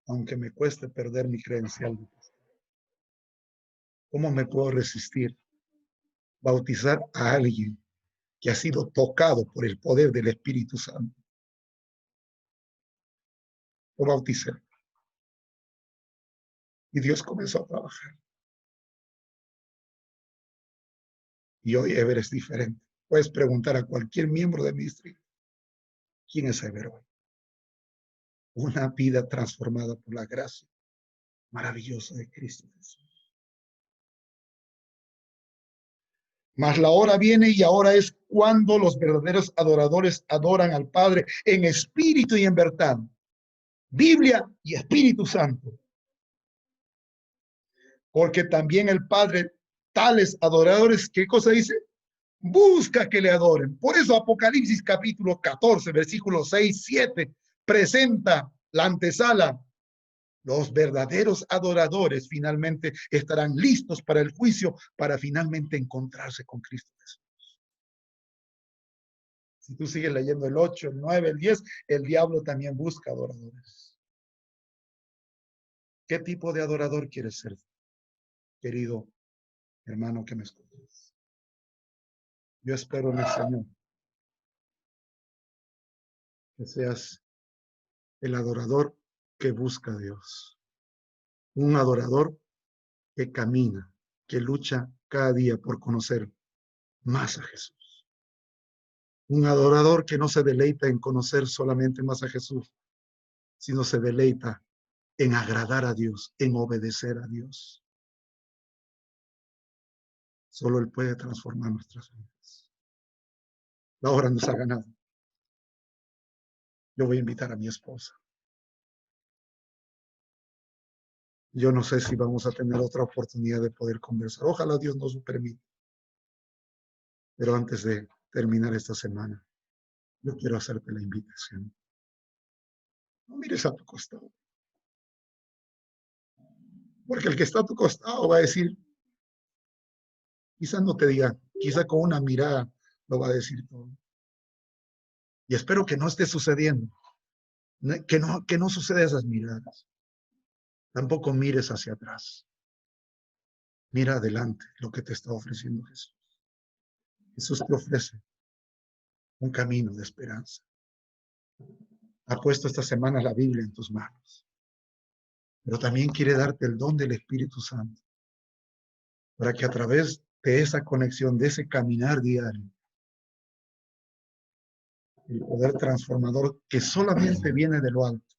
Speaker 6: Aunque me cueste perder mi credencial de pastor. ¿Cómo me puedo resistir? Bautizar a alguien que ha sido tocado por el poder del Espíritu Santo. Lo bauticé. Y Dios comenzó a trabajar. Y hoy Ever es diferente. Puedes preguntar a cualquier miembro de mi distrito, ¿quién es Ever hoy? Una vida transformada por la gracia maravillosa de Cristo Jesús. Mas la hora viene y ahora es cuando los verdaderos adoradores adoran al Padre en espíritu y en verdad. Biblia y Espíritu Santo. Porque también el Padre, tales adoradores, ¿qué cosa dice? Busca que le adoren. Por eso Apocalipsis capítulo 14, versículos 6, 7, presenta la antesala. Los verdaderos adoradores finalmente estarán listos para el juicio, para finalmente encontrarse con Cristo Jesús. Si tú sigues leyendo el 8, el 9, el 10, el diablo también busca adoradores. ¿Qué tipo de adorador quieres ser, querido hermano que me escuchas. Yo espero en el Señor que seas el adorador que busca a Dios. Un adorador que camina, que lucha cada día por conocer más a Jesús. Un adorador que no se deleita en conocer solamente más a Jesús, sino se deleita en agradar a Dios, en obedecer a Dios. Solo Él puede transformar nuestras vidas. La hora nos ha ganado. Yo voy a invitar a mi esposa. Yo no sé si vamos a tener otra oportunidad de poder conversar. Ojalá Dios nos lo permita. Pero antes de terminar esta semana, yo quiero hacerte la invitación. No mires a tu costado. Porque el que está a tu costado va a decir, quizás no te diga, quizás con una mirada lo va a decir todo. Y espero que no esté sucediendo. Que no suceda esas miradas. Tampoco mires hacia atrás. Mira adelante lo que te está ofreciendo Jesús. Jesús te ofrece un camino de esperanza. Ha puesto esta semana la Biblia en tus manos. Pero también quiere darte el don del Espíritu Santo. Para que a través de esa conexión, de ese caminar diario, el poder transformador que solamente viene de lo alto,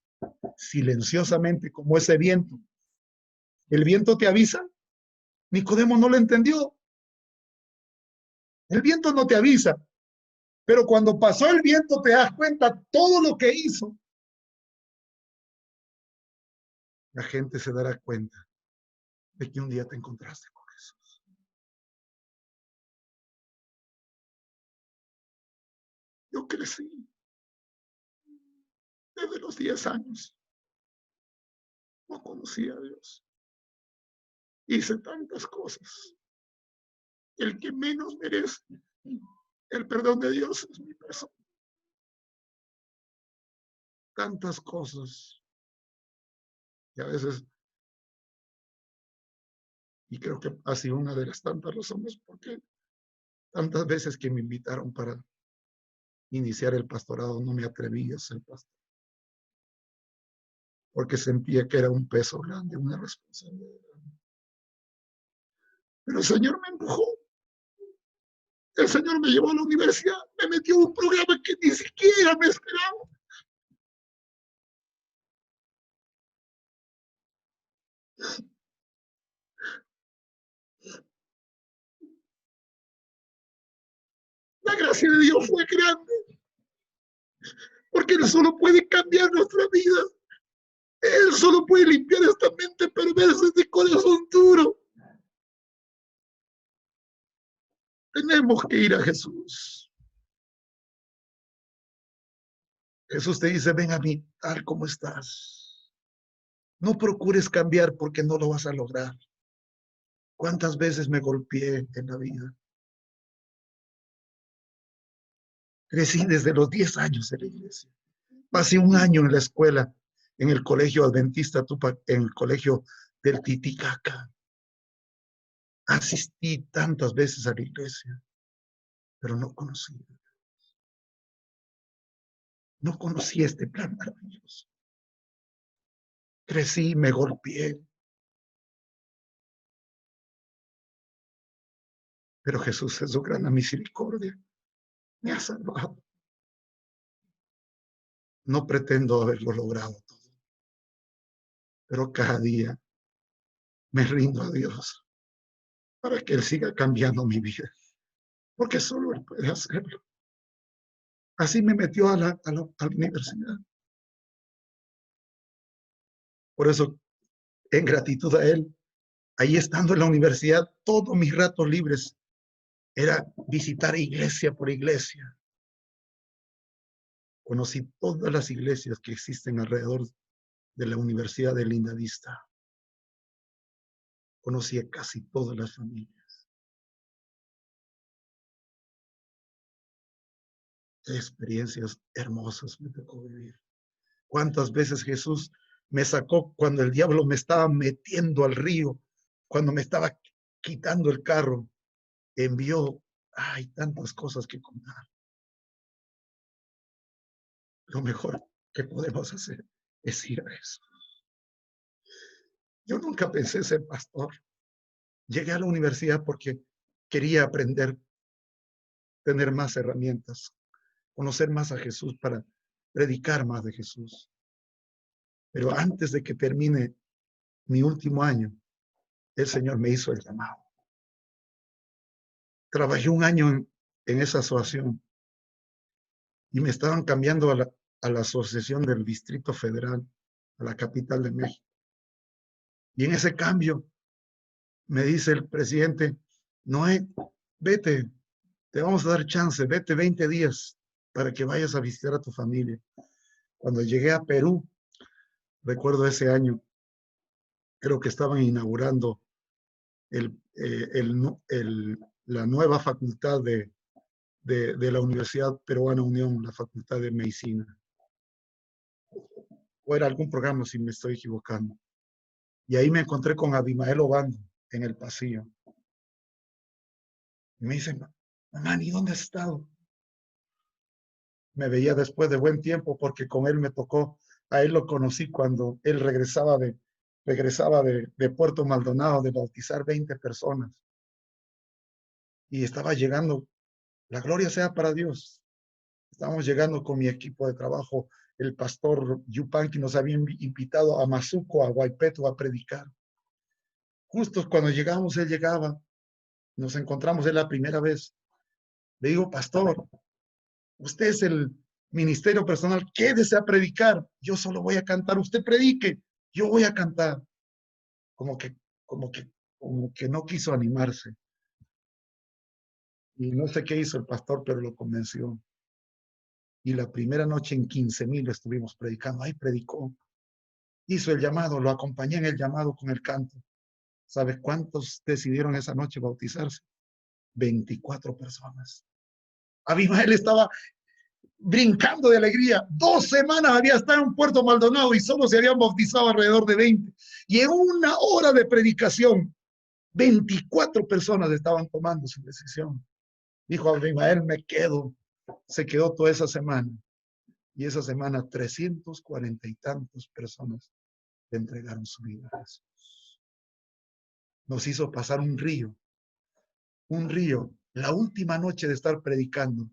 Speaker 6: silenciosamente como ese viento. El viento te avisa. Nicodemo no lo entendió. El viento no te avisa. Pero cuando pasó el viento te das cuenta todo lo que hizo. La gente se dará cuenta de que un día te encontraste con Jesús. Yo crecí desde los 10 años. No conocía a Dios. Hice tantas cosas. El que menos merece el perdón de Dios es mi persona. Tantas cosas. Y a veces, y creo que ha sido una de las tantas razones porque tantas veces que me invitaron para iniciar el pastorado no me atreví a ser pastor. Porque sentía que era un peso grande, una responsabilidad grande. Pero el Señor me empujó. El Señor me llevó a la universidad, me metió en un programa que ni siquiera me esperaba. La gracia de Dios fue grande, porque Él solo puede cambiar nuestra vida. Él solo puede limpiar esta mente perversa de corazón duro. Tenemos que ir a Jesús. Jesús te dice, ven a mí tal como estás. No procures cambiar porque no lo vas a lograr. ¿Cuántas veces me golpeé en la vida? Crecí desde los 10 años en la iglesia. Pasé un año en la escuela, en el colegio adventista Tupac, en el colegio del Titicaca. Asistí tantas veces a la iglesia, pero no conocí. No conocí este plan maravilloso. Crecí, me golpeé. Pero Jesús en su gran misericordia me ha salvado. No pretendo haberlo logrado todo, pero cada día me rindo a Dios para que Él siga cambiando mi vida, porque solo Él puede hacerlo. Así me metió a la universidad. Por eso, en gratitud a Él, ahí estando en la universidad, todos mis ratos libres era visitar iglesia por iglesia. Conocí todas las iglesias que existen alrededor de la Universidad de Lindavista. Conocí a casi todas las familias. Qué experiencias hermosas me tocó vivir. Cuántas veces Jesús me sacó cuando el diablo me estaba metiendo al río, cuando me estaba quitando el carro, envió, hay tantas cosas que contar. Lo mejor que podemos hacer es ir a Jesús. Yo nunca pensé ser pastor. Llegué a la universidad porque quería aprender, tener más herramientas, conocer más a Jesús para predicar más de Jesús. Pero antes de que termine mi último año, el Señor me hizo el llamado. Trabajé un año en esa asociación y me estaban cambiando a la asociación del Distrito Federal, a la capital de México. Y en ese cambio me dice el presidente, Noé, vete, te vamos a dar chance, vete 20 días para que vayas a visitar a tu familia. Cuando llegué a Perú, recuerdo ese año, creo que estaban inaugurando la nueva facultad de la Universidad Peruana Unión, la Facultad de Medicina. O era algún programa, si me estoy equivocando. Y ahí me encontré con Abimael Obando en el pasillo. Y me dice, mamá, ¿y dónde has estado? Me veía después de buen tiempo porque con él me tocó, a él lo conocí cuando él regresaba de Puerto Maldonado de bautizar 20 personas. Y estaba llegando, la gloria sea para Dios. Estábamos llegando con mi equipo de trabajo, el pastor Yupanqui nos había invitado a Mazuco, a Huaypeto, a predicar. Justo cuando llegamos, él llegaba, nos encontramos él la primera vez. Le digo, pastor, usted es el ministerio personal, quédese a predicar, yo solo voy a cantar, usted predique, yo voy a cantar. Como que no quiso animarse. Y no sé qué hizo el pastor, pero lo convenció. Y la primera noche en 15,000 estuvimos predicando. Ahí predicó. Hizo el llamado, lo acompañé en el llamado con el canto. ¿Sabes cuántos decidieron esa noche bautizarse? 24 personas. Abimael estaba brincando de alegría. 2 semanas había estado en Puerto Maldonado y solo se habían bautizado alrededor de 20. Y en 1 hora de predicación, 24 personas estaban tomando su decisión. Dijo Abimael, me quedo. Se quedó toda esa semana. Y esa semana 340 y tantas personas le entregaron su vida a Jesús. Nos hizo pasar un río. La última noche de estar predicando.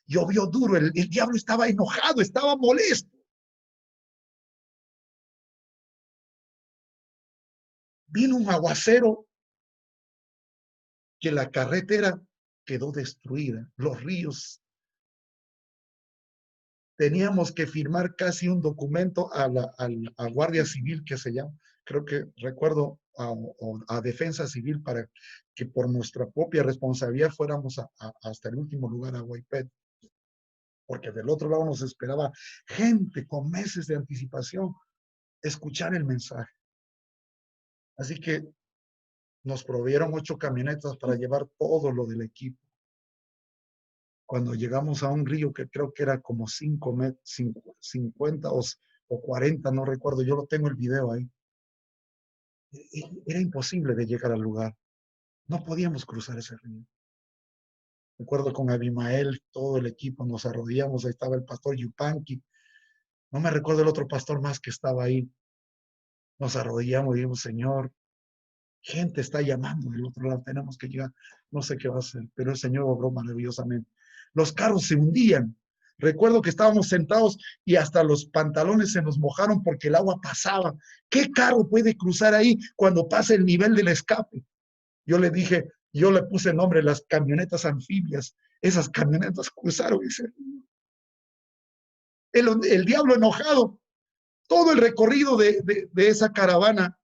Speaker 6: Llovió duro. El diablo estaba enojado, estaba molesto. Vino un aguacero que la carretera quedó destruida. Los ríos. Teníamos que firmar casi un documento a Guardia Civil, que se llama, creo que recuerdo, a Defensa Civil, para que por nuestra propia responsabilidad fuéramos hasta el último lugar, a Huaypeto. Porque del otro lado nos esperaba gente con meses de anticipación escuchar el mensaje. Así que nos provieron 8 camionetas para llevar todo lo del equipo. Cuando llegamos a un río que creo que era como 50 o 40, no recuerdo, yo lo tengo el video ahí. Era imposible de llegar al lugar. No podíamos cruzar ese río. Recuerdo con Abimael, todo el equipo, nos arrodillamos, ahí estaba el pastor Yupanqui. No me recuerdo el otro pastor más que estaba ahí. Nos arrodillamos y dijimos, Señor, gente está llamando del otro lado, tenemos que llegar. No sé qué va a hacer, pero el Señor obró maravillosamente. Los carros se hundían. Recuerdo que estábamos sentados y hasta los pantalones se nos mojaron porque el agua pasaba. ¿Qué carro puede cruzar ahí cuando pasa el nivel del escape? Yo le dije, yo le puse nombre las camionetas anfibias. Esas camionetas cruzaron ese río. El diablo enojado. Todo el recorrido de esa caravana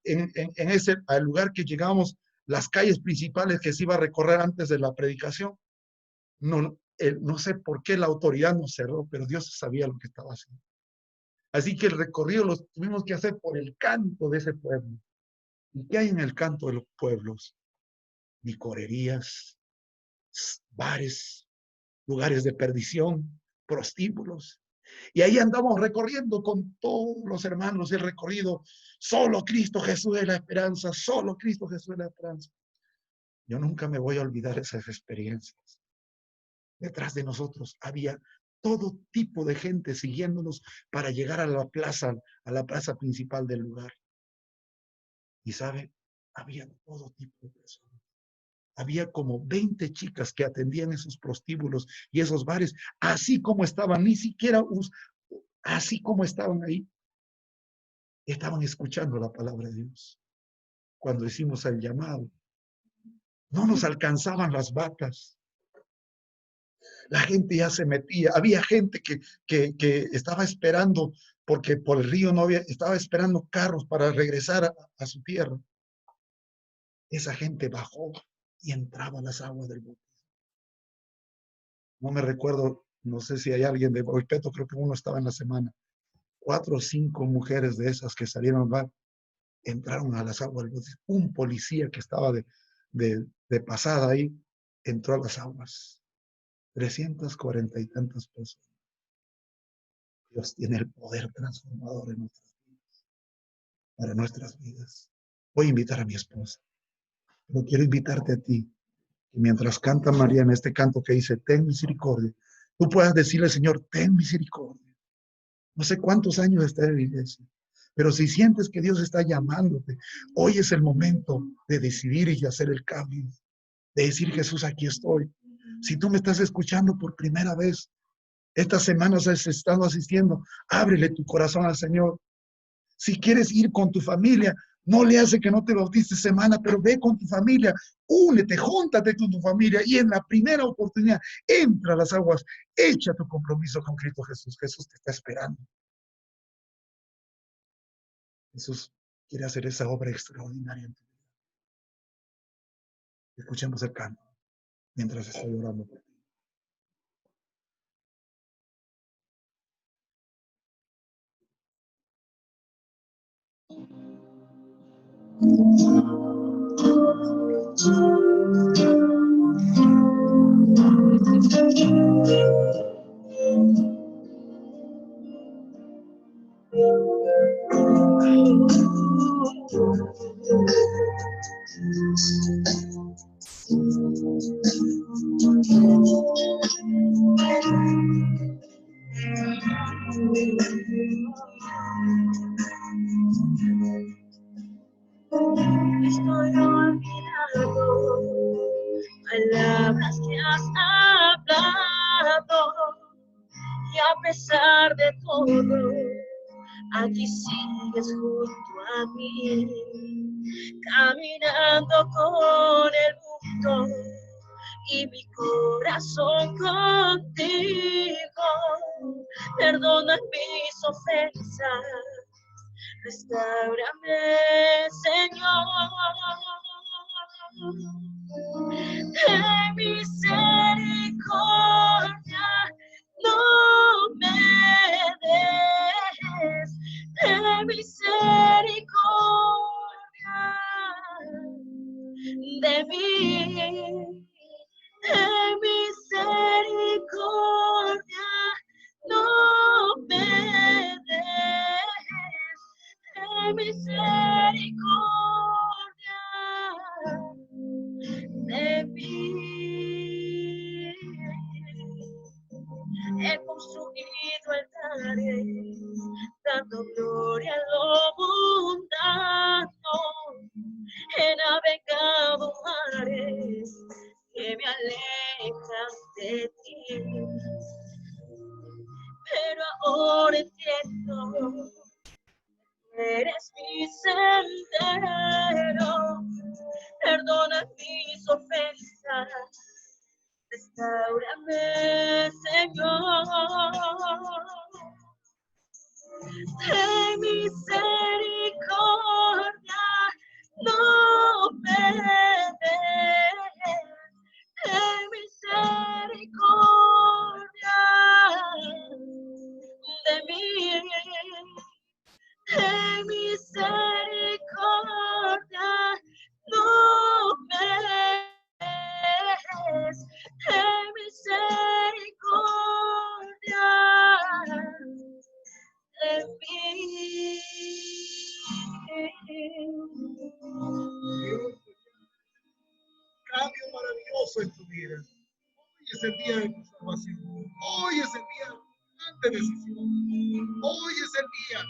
Speaker 6: al lugar que llegamos, las calles principales que se iba a recorrer antes de la predicación, no sé por qué la autoridad nos cerró, pero Dios sabía lo que estaba haciendo. Así que el recorrido lo tuvimos que hacer por el canto de ese pueblo. ¿Y qué hay en el canto de los pueblos? Licorerías, bares, lugares de perdición, prostíbulos. Y ahí andamos recorriendo con todos los hermanos el recorrido. Solo Cristo Jesús es la esperanza, solo Cristo Jesús es la esperanza. Yo nunca me voy a olvidar esas experiencias. Detrás de nosotros había todo tipo de gente siguiéndonos para llegar a la plaza principal del lugar. Y sabe, había todo tipo de personas. Había como 20 chicas que atendían esos prostíbulos y esos bares, así como estaban, ni siquiera así como estaban ahí. Estaban escuchando la palabra de Dios. Cuando hicimos el llamado, no nos alcanzaban las batas. La gente ya se metía. Había gente que estaba esperando, porque por el río no había, estaba esperando carros para regresar a su tierra. Esa gente bajó y entraba a las aguas del bautismo. No me recuerdo, no sé si hay alguien de Boipeto, creo que uno estaba en la semana. 4 o 5 mujeres de esas que salieron al bar, entraron a las aguas del bautismo. Un policía que estaba de pasada ahí, entró a las aguas. 340 y tantas personas. Dios tiene el poder transformador en nuestras vidas, para nuestras vidas. Voy a invitar a mi esposa, pero quiero invitarte a ti, que mientras canta María en este canto que dice, ten misericordia, tú puedas decirle, Señor, ten misericordia. No sé cuántos años está en la iglesia, pero si sientes que Dios está llamándote, hoy es el momento de decidir y hacer el cambio, de decir, Jesús, aquí estoy. Si tú me estás escuchando por primera vez, estas semanas has estado asistiendo, ábrele tu corazón al Señor. Si quieres ir con tu familia, no le hace que no te bautices semana, pero ve con tu familia, únete, júntate con tu familia y en la primera oportunidad, entra a las aguas, echa tu compromiso con Cristo Jesús. Jesús te está esperando. Jesús quiere hacer esa obra extraordinaria en tu vida. Escuchemos el canto mientras estoy orando por ti.
Speaker 2: Estoy olvidando palabras que has hablado y a pesar de todo, aquí sigues junto a mí, caminando con el mundo y mi corazón contigo. Perdona mis ofensas, restáurame, Señor. Ten misericordia, no me dejes. Ten misericordia de mí. Ten misericordia, no me dejes. Ten misericordia de mí. He construido altares, dando gloria a lo mundano. He navegado mares que me alejan de ti. Pero ahora entiendo, eres mi sendero. Perdona mis ofensas, restáurame, Señor. Ten misericordia, no me dejes. Ten misericordia de mí. Ten misericordia, no me dejes. Ten misericordia
Speaker 7: mí.
Speaker 6: Cambio maravilloso en tu vida. Hoy es el día de tu salvación. Hoy es el día de decisión. Hoy es el día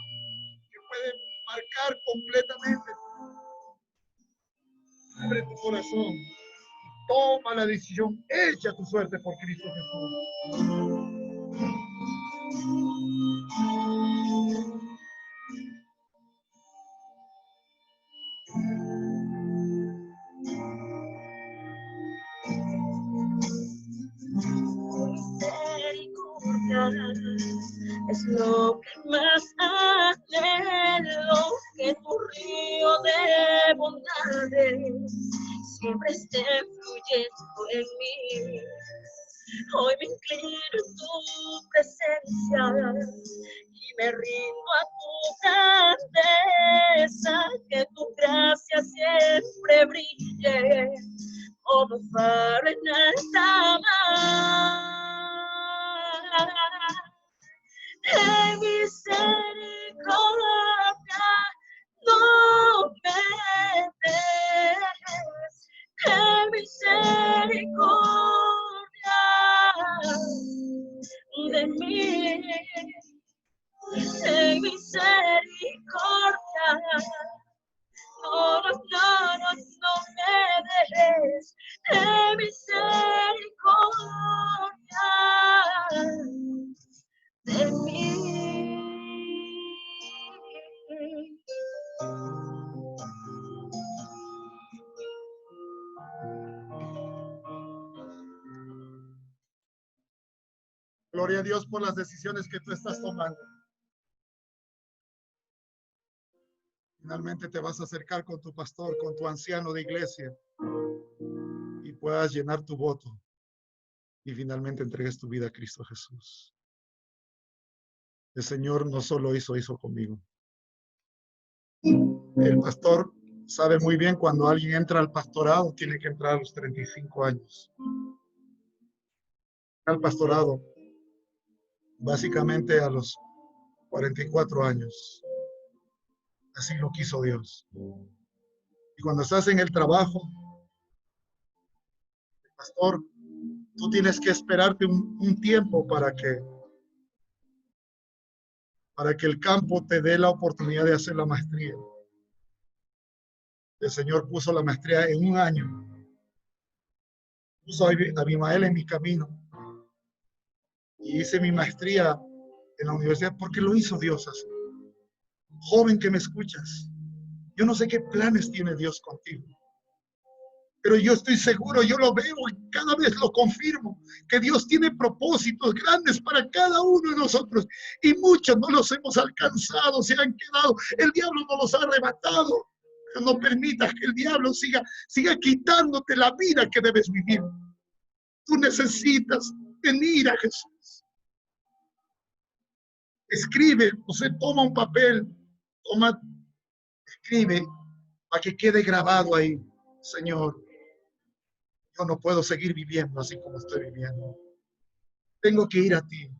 Speaker 6: que puede marcar completamente sobre tu corazón. Toma la decisión, echa tu suerte por Cristo Jesús.
Speaker 7: Misericordia es lo que más anhelo, que tu río de bondades siempre esté fluyendo en mí. Hoy me inclino en tu presencia y me rindo a tu grandeza, que tu gracia siempre brille como faro en alta mar. En misericordia no me dejes, en misericordia de mí, en misericordia, no me dejes, en misericordia de mí.
Speaker 6: Gloria a Dios por las decisiones que tú estás tomando. Finalmente te vas a acercar con tu pastor, con tu anciano de iglesia, y puedas llenar tu voto y finalmente entregues tu vida a Cristo Jesús. El Señor no solo hizo conmigo. El pastor sabe muy bien cuando alguien entra al pastorado, tiene que entrar a los 35 años. Al pastorado, básicamente a los 44 años. Así lo quiso Dios. Y cuando estás en el trabajo, pastor, tú tienes que esperarte un tiempo para que el campo te dé la oportunidad de hacer la maestría. El Señor puso la maestría en un año. Puso a Abimael en mi camino. Y hice mi maestría en la universidad porque lo hizo Dios así. Joven que me escuchas, yo no sé qué planes tiene Dios contigo. Pero yo estoy seguro, yo lo veo y cada vez lo confirmo, que Dios tiene propósitos grandes para cada uno de nosotros. Y muchos no los hemos alcanzado, se han quedado. El diablo no los ha arrebatado. Pero no permitas que el diablo siga quitándote la vida que debes vivir. Tú necesitas venir a Jesús. Escribe, o sea, toma un papel, escribe para que quede grabado ahí. Señor, yo no puedo seguir viviendo así como estoy viviendo. Tengo que ir a ti.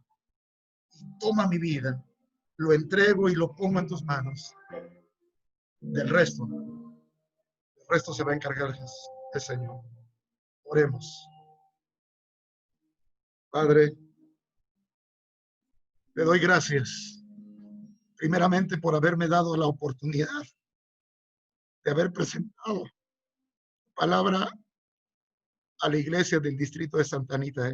Speaker 6: Toma mi vida, lo entrego y lo pongo en tus manos. Del resto se va a encargar el Señor. Oremos. Padre, te doy gracias, primeramente por haberme dado la oportunidad de haber presentado palabra a la iglesia del distrito de Santa Anita.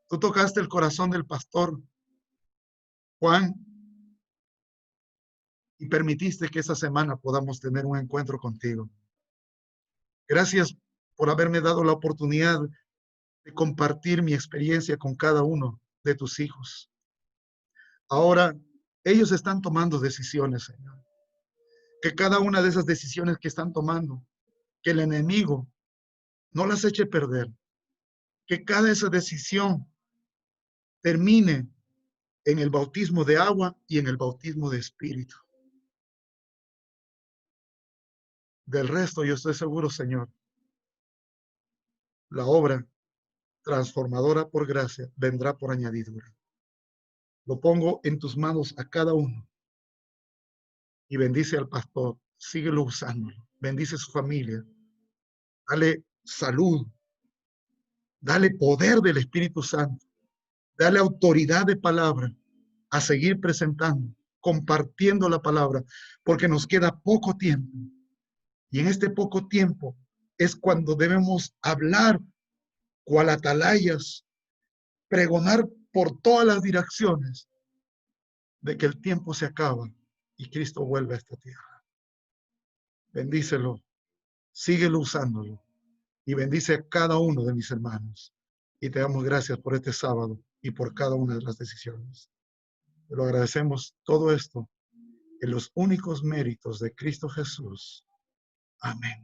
Speaker 6: Tú tocaste el corazón del pastor Juan y permitiste que esa semana podamos tener un encuentro contigo. Gracias por haberme dado la oportunidad de compartir mi experiencia con cada uno de tus hijos. Ahora, ellos están tomando decisiones, Señor. Que cada una de esas decisiones que están tomando, que el enemigo no las eche a perder. Que cada esa decisión termine en el bautismo de agua y en el bautismo de espíritu. Del resto, yo estoy seguro, Señor, la obra transformadora por gracia vendrá por añadidura. Lo pongo en tus manos a cada uno. Y bendice al pastor. Síguelo usándolo. Bendice a su familia. Dale salud. Dale poder del Espíritu Santo. Dale autoridad de palabra a seguir presentando, compartiendo la palabra, porque nos queda poco tiempo. Y en este poco tiempo es cuando debemos hablar cual atalayas, pregonar por todas las direcciones de que el tiempo se acaba y Cristo vuelve a esta tierra. Bendícelo, síguelo usándolo y bendice a cada uno de mis hermanos. Y te damos gracias por este sábado y por cada una de las decisiones. Te lo agradecemos todo esto en los únicos méritos de Cristo Jesús. Amén.